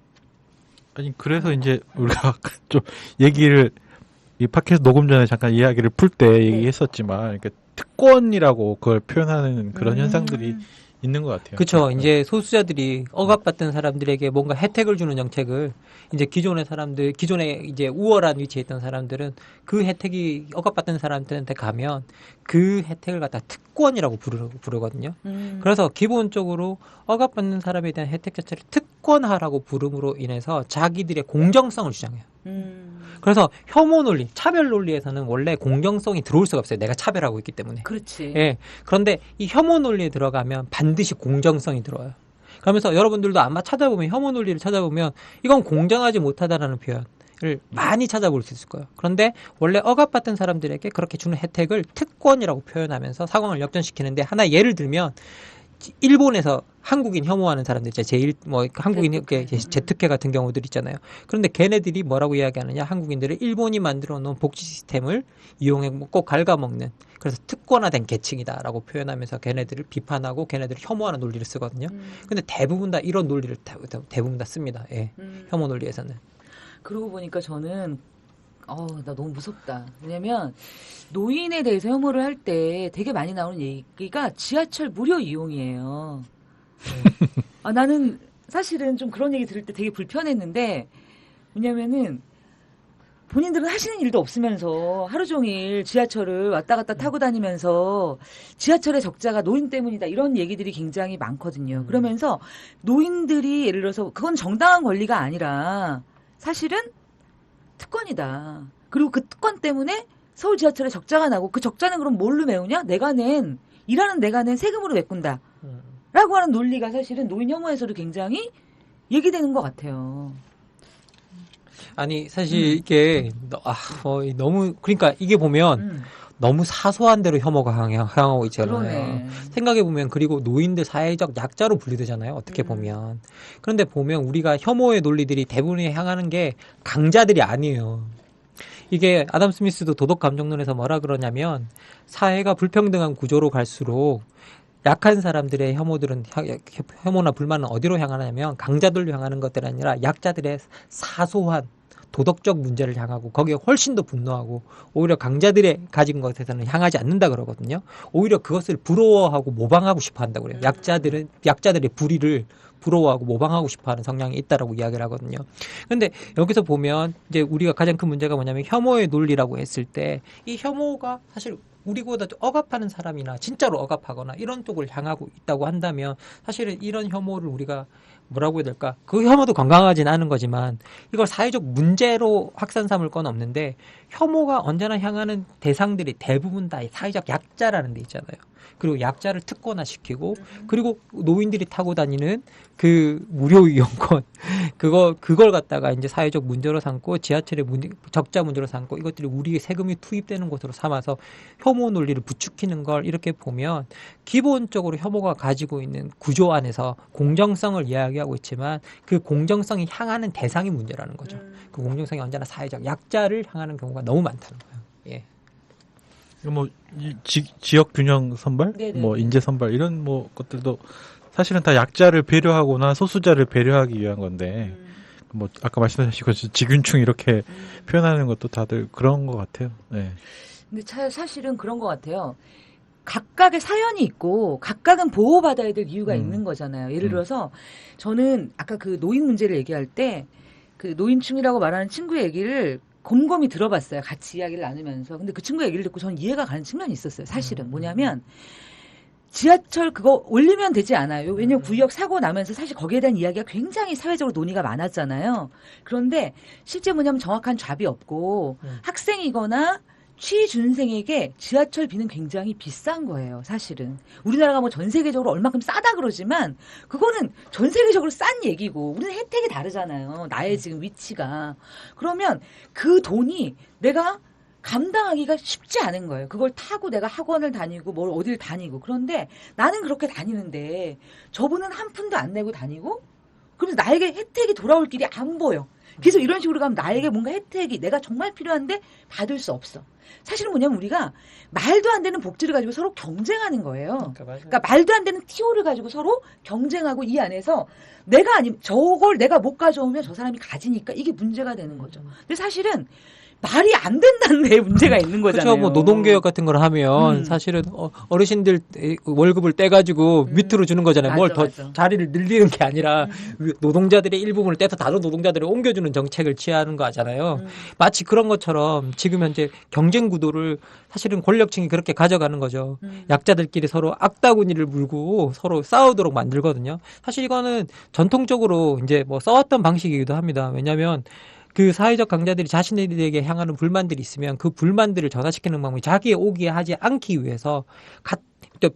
아니 그래서 이제 우리가 좀 얘기를 이 팟캐스트 녹음 전에 잠깐 이야기를 풀 때 얘기했었지만 그러니까 특권이라고 그걸 표현하는 그런 현상들이 있는 것 같아요. 그렇죠. 이제 소수자들이 억압받던 사람들에게 뭔가 혜택을 주는 정책을 이제 기존에 이제 우월한 위치에 있던 사람들은 그 혜택이 억압받던 사람들한테 가면 그 혜택을 갖다 특권이라고 부르거든요. 그래서 기본적으로 억압받는 사람에 대한 혜택 자체를 특권화라고 부름으로 인해서 자기들의 공정성을 주장해요. 그래서 혐오 논리, 차별 논리에서는 원래 공정성이 들어올 수가 없어요. 내가 차별하고 있기 때문에. 그렇지. 예. 그런데 이 혐오 논리에 들어가면 반드시 공정성이 들어와요. 그러면서 여러분들도 아마 찾아보면 혐오 논리를 찾아보면 이건 공정하지 못하다라는 표현을 많이 찾아볼 수 있을 거예요. 그런데 원래 억압받던 사람들에게 그렇게 주는 혜택을 특권이라고 표현하면서 상황을 역전시키는데 하나 예를 들면 일본에서 한국인 혐오하는 사람들 제일 한국인 재특혜 같은 경우들 있잖아요. 그런데 걔네들이 뭐라고 이야기하느냐? 한국인들을 일본이 만들어 놓은 복지 시스템을 이용해 꼭 갉아먹는 그래서 특권화된 계층이다라고 표현하면서 걔네들을 비판하고 걔네들을 혐오하는 논리를 쓰거든요. 근데 대부분 다 이런 논리를 대부분 다 씁니다. 예. 혐오 논리에서는. 그러고 보니까 저는 나 너무 무섭다. 왜냐면 노인에 대해서 혐오를 할 때 되게 많이 나오는 얘기가 지하철 무료 이용이에요. 나는 사실은 좀 그런 얘기 들을 때 되게 불편했는데 왜냐면은 본인들은 하시는 일도 없으면서 하루 종일 지하철을 왔다 갔다 타고 다니면서 지하철의 적자가 노인 때문이다 이런 얘기들이 굉장히 많거든요. 그러면서 노인들이 예를 들어서 그건 정당한 권리가 아니라 사실은 특권이다. 그리고 그 특권 때문에 서울 지하철에 적자가 나고 그 적자는 그럼 뭘로 메우냐? 일하는 내가 낸 세금으로 메꾼다. 라고 하는 논리가 사실은 노인 혐오에서도 굉장히 얘기되는 것 같아요. 아니 사실 이게 너무 그러니까 이게 보면 너무 사소한 대로 혐오가 향하고 있잖아요. 그러네. 생각해보면 그리고 노인들 사회적 약자로 분류되잖아요. 어떻게 보면. 그런데 보면 우리가 혐오의 논리들이 대부분이 향하는 게 강자들이 아니에요. 이게 아담 스미스도 도덕감정론에서 뭐라 그러냐면 사회가 불평등한 구조로 갈수록 약한 사람들의 혐오나 불만은 어디로 향하냐면 강자들로 향하는 것들이 아니라 약자들의 사소한 도덕적 문제를 향하고 거기에 훨씬 더 분노하고 오히려 강자들의 가진 것에서는 향하지 않는다 그러거든요. 오히려 그것을 부러워하고 모방하고 싶어 한다고 그래요. 약자들의 불의를 부러워하고 모방하고 싶어 하는 성향이 있다라고 이야기를 하거든요. 그런데 여기서 보면 이제 우리가 가장 큰 문제가 뭐냐면 혐오의 논리라고 했을 때 이 혐오가 사실 우리보다 억압하는 사람이나 진짜로 억압하거나 이런 쪽을 향하고 있다고 한다면 사실은 이런 혐오를 우리가 뭐라고 해야 될까? 그 혐오도 건강하진 않은 거지만 이걸 사회적 문제로 확산 삼을 건 없는데 혐오가 언제나 향하는 대상들이 대부분 다 사회적 약자라는 데 있잖아요. 그리고 약자를 특권화시키고 그리고 노인들이 타고 다니는 그 무료 이용권 그걸 갖다가 이제 사회적 문제로 삼고 지하철의 적자 문제로 삼고 이것들이 우리의 세금이 투입되는 것으로 삼아서 혐오 논리를 부추기는 걸 이렇게 보면 기본적으로 혐오가 가지고 있는 구조 안에서 공정성을 이야기하고 있지만 그 공정성이 향하는 대상이 문제라는 거죠. 그 공정성이 언제나 사회적 약자를 향하는 경우가 너무 많다는 거예요. 예. 지역 균형 선발, 인재 선발 이런 것들도 사실은 다 약자를 배려하거나 소수자를 배려하기 위한 건데 아까 말씀하신 것처럼 직윤충 이렇게 표현하는 것도 다들 그런 것 같아요. 네. 근데 사실은 그런 것 같아요. 각각의 사연이 있고 각각은 보호받아야 될 이유가 있는 거잖아요. 예를 들어서 저는 아까 그 노인 문제를 얘기할 때 그 노인충이라고 말하는 친구의 얘기를 곰곰이 들어봤어요. 같이 이야기를 나누면서. 근데 그 친구 얘기를 듣고 저는 이해가 가는 측면이 있었어요. 사실은. 뭐냐면 지하철 그거 올리면 되지 않아요. 왜냐면 구역 사고 나면서 사실 거기에 대한 이야기가 굉장히 사회적으로 논의가 많았잖아요. 그런데 실제 뭐냐면 정확한 잡이 없고 학생이거나 취준생에게 지하철비는 굉장히 비싼 거예요, 사실은. 우리나라가 뭐 전 세계적으로 얼마큼 싸다 그러지만 그거는 전 세계적으로 싼 얘기고 우리는 혜택이 다르잖아요. 나의 지금 위치가. 그러면 그 돈이 내가 감당하기가 쉽지 않은 거예요. 그걸 타고 내가 학원을 다니고 뭘 어딜 다니고. 그런데 나는 그렇게 다니는데 저분은 한 푼도 안 내고 다니고 그러면서 나에게 혜택이 돌아올 길이 안 보여. 그래서 이런 식으로 가면 나에게 뭔가 혜택이 내가 정말 필요한데 받을 수 없어. 사실은 뭐냐면 우리가 말도 안 되는 복지를 가지고 서로 경쟁하는 거예요. 그러니까 말도 안 되는 티오를 가지고 서로 경쟁하고 이 안에서 내가 아니면 저걸 내가 못 가져오면 저 사람이 가지니까 이게 문제가 되는 거죠. 근데 사실은 말이 안 된다는 데 문제가 있는 거잖아요. 그렇죠. 뭐 노동개혁 같은 걸 하면 사실은 어르신들 월급을 떼가지고 밑으로 주는 거잖아요. 뭘 더 자리를 늘리는 게 아니라 노동자들의 일부분을 떼서 다른 노동자들을 옮겨주는 정책을 취하는 거잖아요. 마치 그런 것처럼 지금 현재 경쟁 구도를 사실은 권력층이 그렇게 가져가는 거죠. 약자들끼리 서로 악다구니를 물고 서로 싸우도록 만들거든요. 사실 이거는 전통적으로 이제 뭐 써왔던 방식이기도 합니다. 왜냐하면 그 사회적 강자들이 자신들에게 향하는 불만들이 있으면 그 불만들을 전화시키는 방법이 자기의 오기에 하지 않기 위해서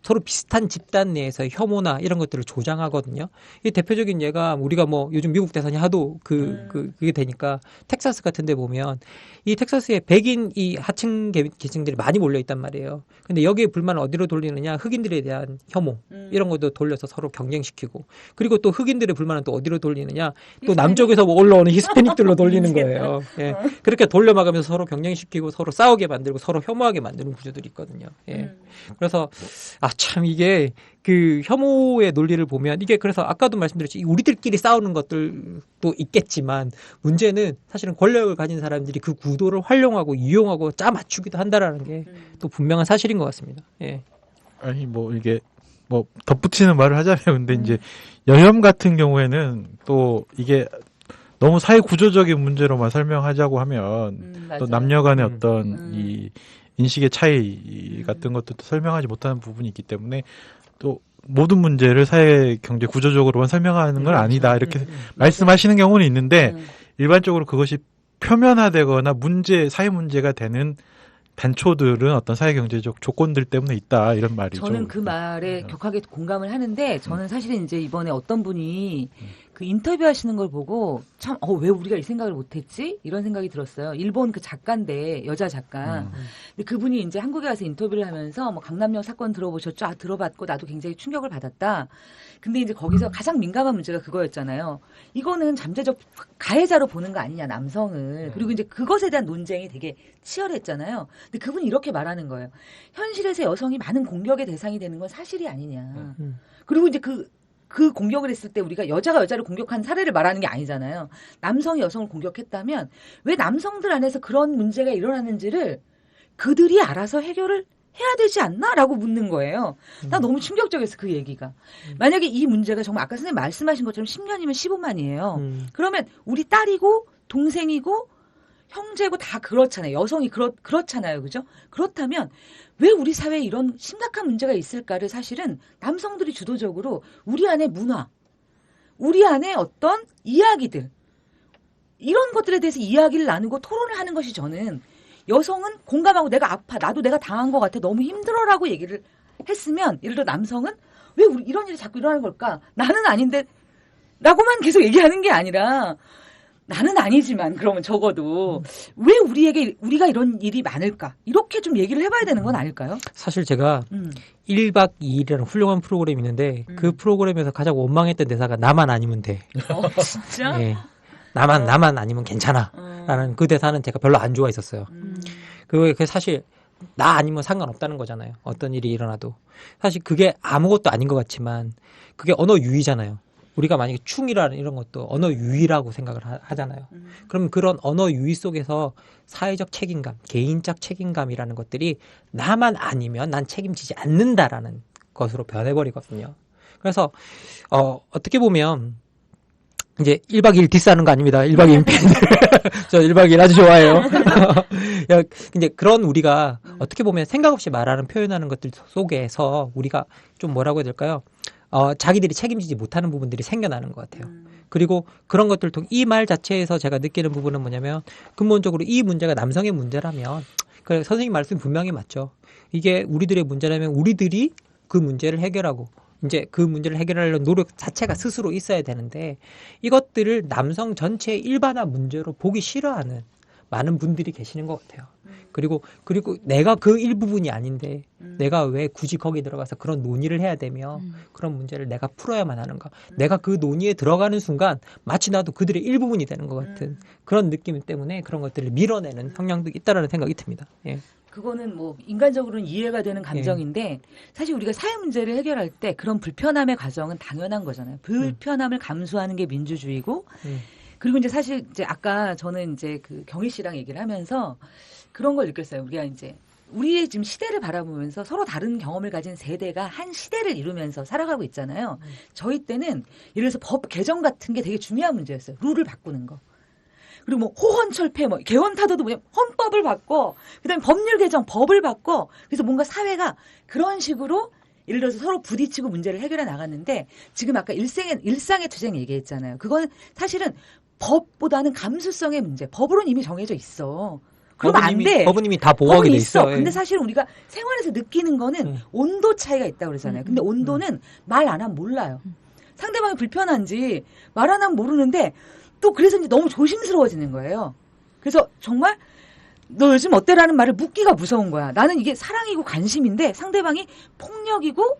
서로 비슷한 집단 내에서 혐오나 이런 것들을 조장하거든요. 이 대표적인 예가 우리가 뭐 요즘 미국 대선이 하도 그게 되니까 텍사스 같은 데 보면 이 텍사스에 백인 이 하층 계층들이 많이 몰려 있단 말이에요. 근데 여기에 불만을 어디로 돌리느냐? 흑인들에 대한 혐오 이런 것도 돌려서 서로 경쟁시키고 그리고 또 흑인들의 불만은 또 어디로 돌리느냐? 또 남쪽에서 올라오는 히스패닉들로 돌리는 거예요. 예. 그렇게 돌려막으면서 서로 경쟁시키고 서로 싸우게 만들고 서로 혐오하게 만드는 구조들이 있거든요. 예. 그래서 참 이게 그 혐오의 논리를 보면 이게 그래서 아까도 말씀드렸지 우리들끼리 싸우는 것들도 있겠지만 문제는 사실은 권력을 가진 사람들이 그 구도를 활용하고 이용하고 짜맞추기도 한다라는 게 또 분명한 사실인 것 같습니다. 예. 아니 뭐 이게 뭐 덧붙이는 말을 하자면 근데 이제 여혐 같은 경우에는 이게 너무 사회 구조적인 문제로만 설명하자고 하면 또 남녀 간의 어떤 이 인식의 차이 같은 것도 설명하지 못하는 부분이 있기 때문에 또 모든 문제를 사회 경제 구조적으로만 설명하는 건 아니다 이렇게 말씀하시는 경우는 있는데 일반적으로 그것이 표면화되거나 사회 문제가 되는 단초들은 어떤 사회 경제적 조건들 때문에 있다 이런 말이죠. 저는 그 말에 격하게 공감을 하는데 저는 사실은 이제 이번에 어떤 분이 그 인터뷰하시는 걸 보고 참 왜 우리가 이 생각을 못했지 이런 생각이 들었어요. 일본 그 작가인데 여자 작가. 근데 그분이 이제 한국에 와서 인터뷰를 하면서 뭐 강남역 사건 들어보셨죠? 들어봤고 나도 굉장히 충격을 받았다. 근데 이제 거기서 가장 민감한 문제가 그거였잖아요. 이거는 잠재적 가해자로 보는 거 아니냐 남성을. 그리고 이제 그것에 대한 논쟁이 되게 치열했잖아요. 근데 그분이 이렇게 말하는 거예요. 현실에서 여성이 많은 공격의 대상이 되는 건 사실이 아니냐. 그리고 이제 그 공격을 했을 때 우리가 여자가 여자를 공격한 사례를 말하는 게 아니잖아요. 남성이 여성을 공격했다면 왜 남성들 안에서 그런 문제가 일어나는지를 그들이 알아서 해결을 해야 되지 않나? 라고 묻는 거예요. 나 너무 충격적이었어, 그 얘기가. 만약에 이 문제가 정말 아까 선생님 말씀하신 것처럼 10년이면 15만이에요. 그러면 우리 딸이고 동생이고 형제고 다 그렇잖아요. 여성이 그렇잖아요. 그죠? 그렇다면 왜 우리 사회에 이런 심각한 문제가 있을까를 사실은 남성들이 주도적으로 우리 안의 문화, 우리 안의 어떤 이야기들, 이런 것들에 대해서 이야기를 나누고 토론을 하는 것이 저는 여성은 공감하고 내가 아파, 나도 내가 당한 것 같아, 너무 힘들어라고 얘기를 했으면 예를 들어 남성은 왜 우리 이런 일이 자꾸 일어나는 걸까? 나는 아닌데 라고만 계속 얘기하는 게 아니라 나는 아니지만 그러면 적어도 왜 우리가 이런 일이 많을까? 이렇게 좀 얘기를 해봐야 되는 건 아닐까요? 사실 제가 1박 2일이라는 훌륭한 프로그램이 있는데 그 프로그램에서 가장 원망했던 대사가 나만 아니면 돼. 진짜? 예. 나만 아니면 괜찮아. 라는 그 대사는 제가 별로 안 좋아했었어요. 그 사실 나 아니면 상관없다는 거잖아요. 어떤 일이 일어나도. 사실 그게 아무것도 아닌 것 같지만 그게 언어 유희잖아요. 우리가 만약에 충이라는 이런 것도 언어 유희라고 생각을 하잖아요. 그럼 그런 언어 유희 속에서 사회적 책임감, 개인적 책임감이라는 것들이 나만 아니면 난 책임지지 않는다라는 것으로 변해버리거든요. 그래서 어떻게 보면 이제 1박 2일 디스하는 거 아닙니다. 1박 2일 팬들. 저 1박 2일 아주 좋아해요. 이제 그런 우리가 어떻게 보면 생각 없이 말하는 표현하는 것들 속에서 우리가 좀 뭐라고 해야 될까요? 자기들이 책임지지 못하는 부분들이 생겨나는 것 같아요. 그리고 그런 것들을 통해 이 말 자체에서 제가 느끼는 부분은 뭐냐면 근본적으로 이 문제가 남성의 문제라면 그 선생님 말씀 분명히 맞죠. 이게 우리들의 문제라면 우리들이 그 문제를 해결하고 이제 그 문제를 해결하려는 노력 자체가 스스로 있어야 되는데 이것들을 남성 전체의 일반화 문제로 보기 싫어하는 많은 분들이 계시는 것 같아요. 그리고 내가 그 일부분이 아닌데 내가 왜 굳이 거기 들어가서 그런 논의를 해야 되며 그런 문제를 내가 풀어야만 하는가. 내가 그 논의에 들어가는 순간 마치 나도 그들의 일부분이 되는 것 같은 그런 느낌 때문에 그런 것들을 밀어내는 성향도 있다라는 생각이 듭니다. 예. 그거는 뭐 인간적으로는 이해가 되는 감정인데 사실 우리가 사회 문제를 해결할 때 그런 불편함의 과정은 당연한 거잖아요. 불편함을 감수하는 게 민주주의고 그리고 이제 사실 이제 아까 저는 이제 그 경희 씨랑 얘기를 하면서 그런 걸 느꼈어요. 우리가 이제 우리의 지금 시대를 바라보면서 서로 다른 경험을 가진 세대가 한 시대를 이루면서 살아가고 있잖아요. 저희 때는 예를 들어서 법 개정 같은 게 되게 중요한 문제였어요. 룰을 바꾸는 거. 그리고 뭐 호헌철폐, 뭐 개헌타도도 뭐냐 헌법을 바꿔, 그다음에 법률 개정, 법을 바꿔. 그래서 뭔가 사회가 그런 식으로 예를 들어서 서로 부딪히고 문제를 해결해 나갔는데 지금 아까 일상의 투쟁 얘기했잖아요. 그건 사실은 법보다는 감수성의 문제. 법으로는 이미 정해져 있어. 그러면 안 돼. 법은 이미 다 보호하게 돼 있어. 근데 사실 우리가 생활에서 느끼는 거는 온도 차이가 있다고 그러잖아요. 근데 온도는 말 안 하면 몰라요. 상대방이 불편한지 말 안 하면 모르는데 또 그래서 이제 너무 조심스러워지는 거예요. 그래서 정말 너 요즘 어때라는 말을 묻기가 무서운 거야. 나는 이게 사랑이고 관심인데 상대방이 폭력이고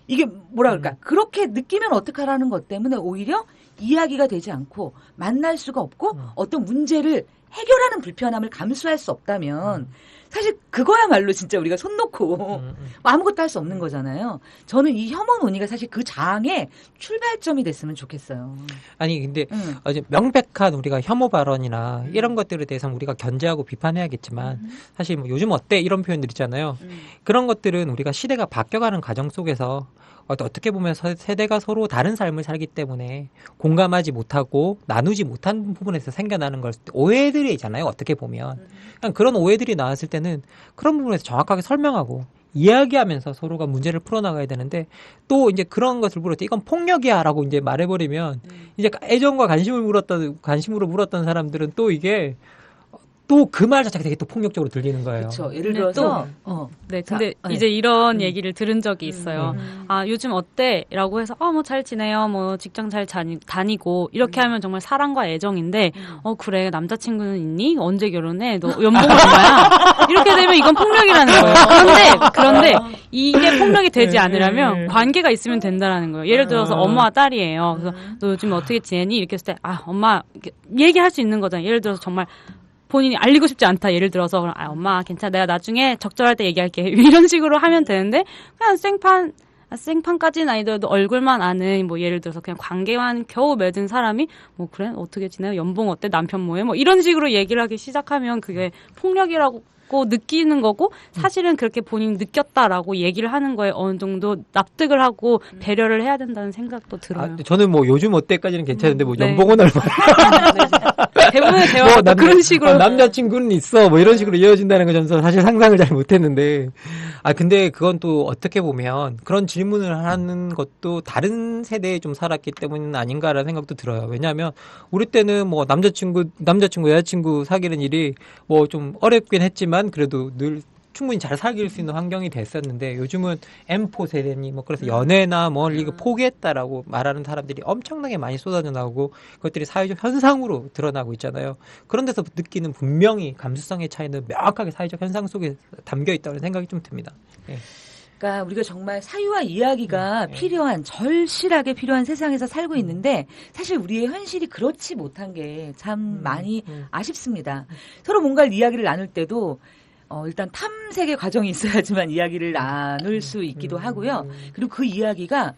이게 뭐라 그럴까. 그렇게 느끼면 어떡하라는 것 때문에 오히려 이야기가 되지 않고 만날 수가 없고 어떤 문제를 해결하는 불편함을 감수할 수 없다면 사실 그거야말로 진짜 우리가 손 놓고 아무것도 할 수 없는 거잖아요. 저는 이 혐오 논의가 사실 그 장의 출발점이 됐으면 좋겠어요. 아니 근데 명백한 우리가 혐오 발언이나 이런 것들에 대해서는 우리가 견제하고 비판해야겠지만 사실 뭐 요즘 어때 이런 표현들 있잖아요. 그런 것들은 우리가 시대가 바뀌어가는 과정 속에서 어떻게 보면 세대가 서로 다른 삶을 살기 때문에 공감하지 못하고 나누지 못한 부분에서 생겨나는 걸 오해들이잖아요. 어떻게 보면 그냥 그런 오해들이 나왔을 때는 그런 부분에서 정확하게 설명하고 이야기하면서 서로가 문제를 풀어나가야 되는데 또 이제 그런 것을 물을 때 이건 폭력이야라고 이제 말해버리면 이제 애정과 관심으로 물었던 사람들은 또 이게 또 그 말 자체가 되게 또 폭력적으로 들리는 거예요. 그렇죠. 예를 들어서 네, 근데 이제 이런 얘기를 들은 적이 있어요. 아, 요즘 어때? 라고 해서 뭐 잘 지내요. 뭐 직장 잘 다니고 이렇게 하면 정말 사랑과 애정인데 그래. 남자친구는 있니? 언제 결혼해? 너 연봉 얼마야? 이렇게 되면 이건 폭력이라는 거예요. 그런데 이게 폭력이 되지 않으려면 관계가 있으면 된다라는 거예요. 예를 들어서 엄마와 딸이에요. 그래서 너 요즘 어떻게 지내니? 이렇게 했을 때 엄마 얘기할 수 있는 거잖아요. 예를 들어서 정말 본인이 알리고 싶지 않다. 예를 들어서 엄마 괜찮아. 내가 나중에 적절할 때 얘기할게. 이런 식으로 하면 되는데 그냥 생판까지는 아니더라도 얼굴만 아는 뭐 예를 들어서 그냥 관계만 겨우 맺은 사람이 뭐 그래? 어떻게 지내? 연봉 어때? 남편 뭐해? 뭐 이런 식으로 얘기를 하기 시작하면 그게 폭력이라고 느끼는 거고 사실은 그렇게 본인이 느꼈다라고 얘기를 하는 거에 어느 정도 납득을 하고 배려를 해야 된다는 생각도 들어요. 저는 뭐 요즘 어때까지는 괜찮은데 뭐 연봉은 얼마나 대부분의 대화가 그런 식으로 남자친구는 있어 뭐 이런 식으로 이어진다는 거 저는 사실 상상을 잘 못했는데 근데 그건 또 어떻게 보면 그런 질문을 하는 것도 다른 세대에 좀 살았기 때문 아닌가라는 생각도 들어요. 왜냐하면 우리 때는 뭐 남자친구 여자친구 사귀는 일이 뭐 좀 어렵긴 했지만 그래도 늘 충분히 잘 사귈 수 있는 환경이 됐었는데 요즘은 M4 세대니 뭐 그래서 연애나 뭘 이거 포기했다라고 말하는 사람들이 엄청나게 많이 쏟아져 나오고 그것들이 사회적 현상으로 드러나고 있잖아요. 그런 데서 느끼는 분명히 감수성의 차이는 명확하게 사회적 현상 속에 담겨 있다는 생각이 좀 듭니다. 예. 그러니까 우리가 정말 사유와 이야기가 절실하게 필요한 세상에서 살고 있는데 사실 우리의 현실이 그렇지 못한 게 참 많이 아쉽습니다. 서로 뭔가 이야기를 나눌 때도 일단 탐색의 과정이 있어야지만 이야기를 나눌 수 있기도 하고요. 그리고 그 이야기가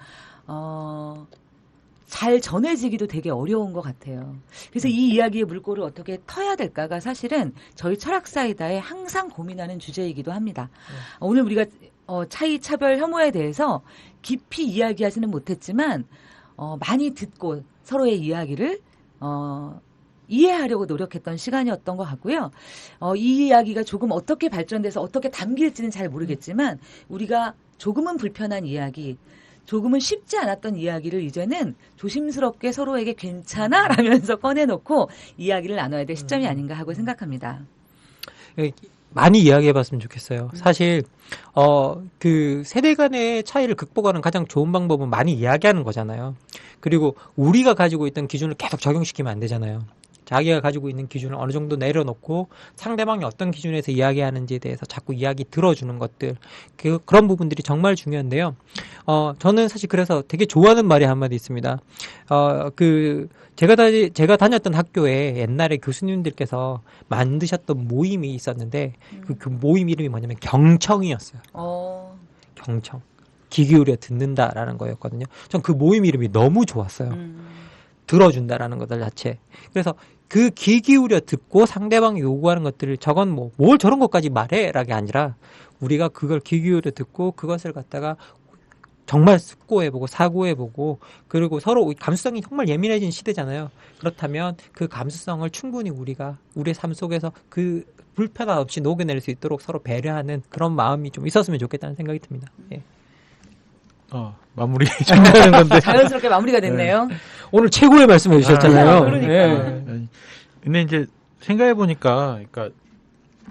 잘 전해지기도 되게 어려운 것 같아요. 그래서 이 이야기의 물꼬를 어떻게 터야 될까가 사실은 저희 철학사이다에 항상 고민하는 주제이기도 합니다. 오늘 우리가 차이, 차별, 혐오에 대해서 깊이 이야기하지는 못했지만 많이 듣고 서로의 이야기를 이해하려고 노력했던 시간이었던 것 같고요. 이 이야기가 조금 어떻게 발전돼서 어떻게 담길지는 잘 모르겠지만 우리가 조금은 불편한 이야기, 조금은 쉽지 않았던 이야기를 이제는 조심스럽게 서로에게 괜찮아? 라면서 꺼내놓고 이야기를 나눠야 될 시점이 아닌가 하고 생각합니다. 많이 이야기해봤으면 좋겠어요. 사실 그 세대 간의 차이를 극복하는 가장 좋은 방법은 많이 이야기하는 거잖아요. 그리고 우리가 가지고 있던 기준을 계속 적용시키면 안 되잖아요. 자기가 가지고 있는 기준을 어느 정도 내려놓고 상대방이 어떤 기준에서 이야기하는지에 대해서 자꾸 이야기 들어주는 것들, 그런 부분들이 정말 중요한데요. 저는 사실 그래서 되게 좋아하는 말이 한마디 있습니다. 제가 다녔던 학교에 옛날에 교수님들께서 만드셨던 모임이 있었는데 그 모임 이름이 뭐냐면 경청이었어요. 경청. 귀 기울여 듣는다라는 거였거든요. 전 그 모임 이름이 너무 좋았어요. 들어준다라는 것들 자체. 그래서 그 귀 기울여 듣고 상대방이 요구하는 것들을 저건 뭘 저런 것까지 말해라게 아니라 우리가 그걸 귀 기울여 듣고 그것을 갖다가 정말 숙고해보고 사고해보고 그리고 서로 감수성이 정말 예민해진 시대잖아요. 그렇다면 그 감수성을 충분히 우리가 우리의 삶 속에서 그 불편함 없이 녹여낼 수 있도록 서로 배려하는 그런 마음이 좀 있었으면 좋겠다는 생각이 듭니다. 예. 마무리 준비하는 건데 자연스럽게 마무리가 됐네요. 네. 오늘 최고의 말씀해 주셨잖아요. 그러니까. 예. 근데 이제 생각해 보니까, 그러니까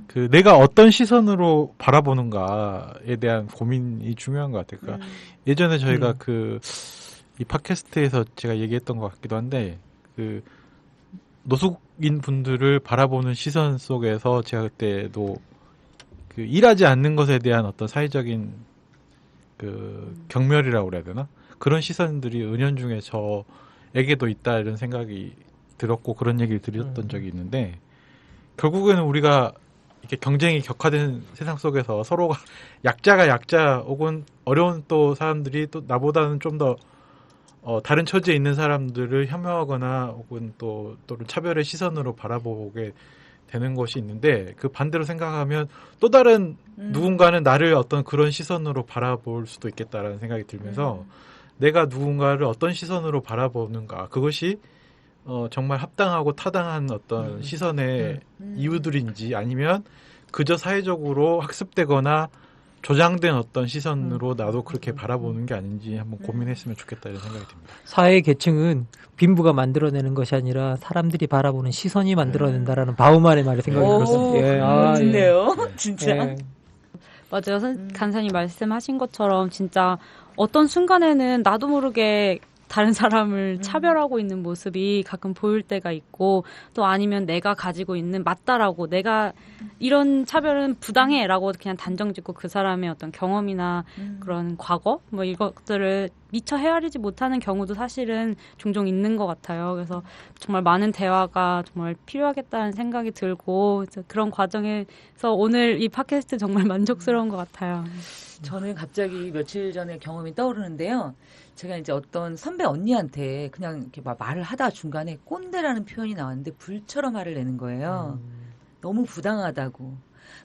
그 내가 어떤 시선으로 바라보는가에 대한 고민이 중요한 것 같아요. 그러니까 예전에 저희가 이 팟캐스트에서 제가 얘기했던 것 같기도 한데, 그 노숙인 분들을 바라보는 시선 속에서 제가 그때도 그 일하지 않는 것에 대한 어떤 사회적인 그 경멸이라고 그래야 되나? 그런 시선들이 은연중에 저에게도 있다 이런 생각이 들었고 그런 얘기를 드렸던 적이 있는데, 결국에는 우리가 이렇게 경쟁이 격화된 세상 속에서 서로가 약자가 약자 혹은 어려운 또 사람들이 또 나보다는 좀 더 다른 처지에 있는 사람들을 혐오하거나 혹은 또는 차별의 시선으로 바라보게 되는 것이 있는데, 그 반대로 생각하면 또 다른 누군가는 나를 어떤 그런 시선으로 바라볼 수도 있겠다라는 생각이 들면서 내가 누군가를 어떤 시선으로 바라보는가, 그것이 정말 합당하고 타당한 어떤 시선의 이유들인지 아니면 그저 사회적으로 학습되거나 조장된 어떤 시선으로 나도 그렇게 바라보는 게 아닌지 한번 고민했으면 좋겠다 이런 생각이 듭니다. 사회 계층은 빈부가 만들어내는 것이 아니라 사람들이 바라보는 시선이 만들어낸다라는 바우만의 말이 생각이 들었어요. 예, 멋진데요. 예. 진짜. 예. 맞아요. 간사님 말씀하신 것처럼 진짜 어떤 순간에는 나도 모르게 다른 사람을 차별하고 있는 모습이 가끔 보일 때가 있고, 또 아니면 내가 가지고 있는 맞다라고, 내가 이런 차별은 부당해라고 그냥 단정 짓고 그 사람의 어떤 경험이나 그런 과거 이것들을 미처 헤아리지 못하는 경우도 사실은 종종 있는 것 같아요. 그래서 정말 많은 대화가 정말 필요하겠다는 생각이 들고, 그런 과정에서 오늘 이 팟캐스트 정말 만족스러운 것 같아요. 저는 갑자기 며칠 전에 경험이 떠오르는데요. 제가 이제 어떤 선배 언니한테 그냥 이렇게 막 말을 하다 중간에 꼰대라는 표현이 나왔는데 불처럼 화를 내는 거예요. 너무 부당하다고.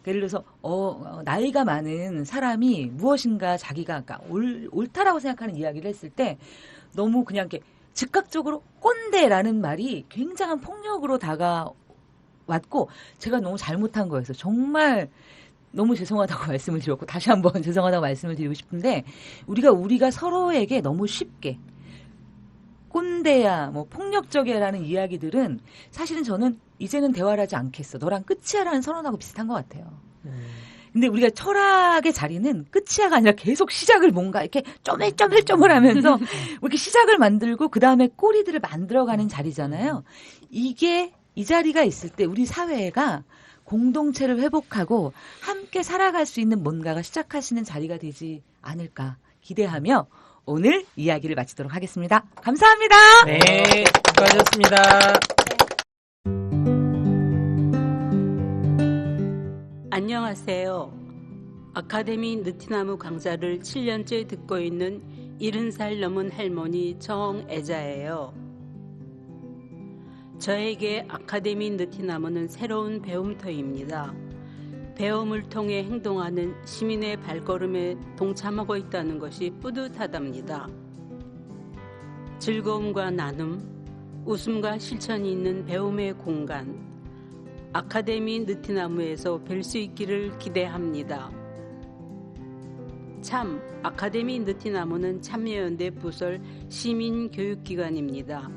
예를 들어서 나이가 많은 사람이 무엇인가 자기가 그러니까 옳다라고 생각하는 이야기를 했을 때 너무 그냥 이렇게 즉각적으로 꼰대라는 말이 굉장한 폭력으로 다가왔고, 제가 너무 잘못한 거여서 정말 너무 죄송하다고 말씀을 드렸고, 다시 한번 죄송하다고 말씀을 드리고 싶은데, 우리가 서로에게 너무 쉽게 꼰대야, 폭력적이야라는 이야기들은 사실은 저는 이제는 대화를 하지 않겠어. 너랑 끝이야라는 선언하고 비슷한 것 같아요. 근데 우리가 철학의 자리는 끝이야가 아니라 계속 시작을 뭔가 이렇게 쪼물쪼물쪼물 하면서 이렇게 시작을 만들고 그 다음에 꼬리들을 만들어가는 자리잖아요. 이 자리가 있을 때 우리 사회가 공동체를 회복하고 함께 살아갈 수 있는 뭔가가 시작할 수 있는 자리가 되지 않을까 기대하며 오늘 이야기를 마치도록 하겠습니다. 감사합니다. 네, 수고하셨습니다. 안녕하세요. 아카데미 느티나무 강좌를 7년째 듣고 있는 70살 넘은 할머니 정애자예요. 저에게 아카데미 느티나무는 새로운 배움터입니다. 배움을 통해 행동하는 시민의 발걸음에 동참하고 있다는 것이 뿌듯하답니다. 즐거움과 나눔, 웃음과 실천이 있는 배움의 공간, 아카데미 느티나무에서 뵐 수 있기를 기대합니다. 참, 아카데미 느티나무는 참여연대 부설 시민교육기관입니다.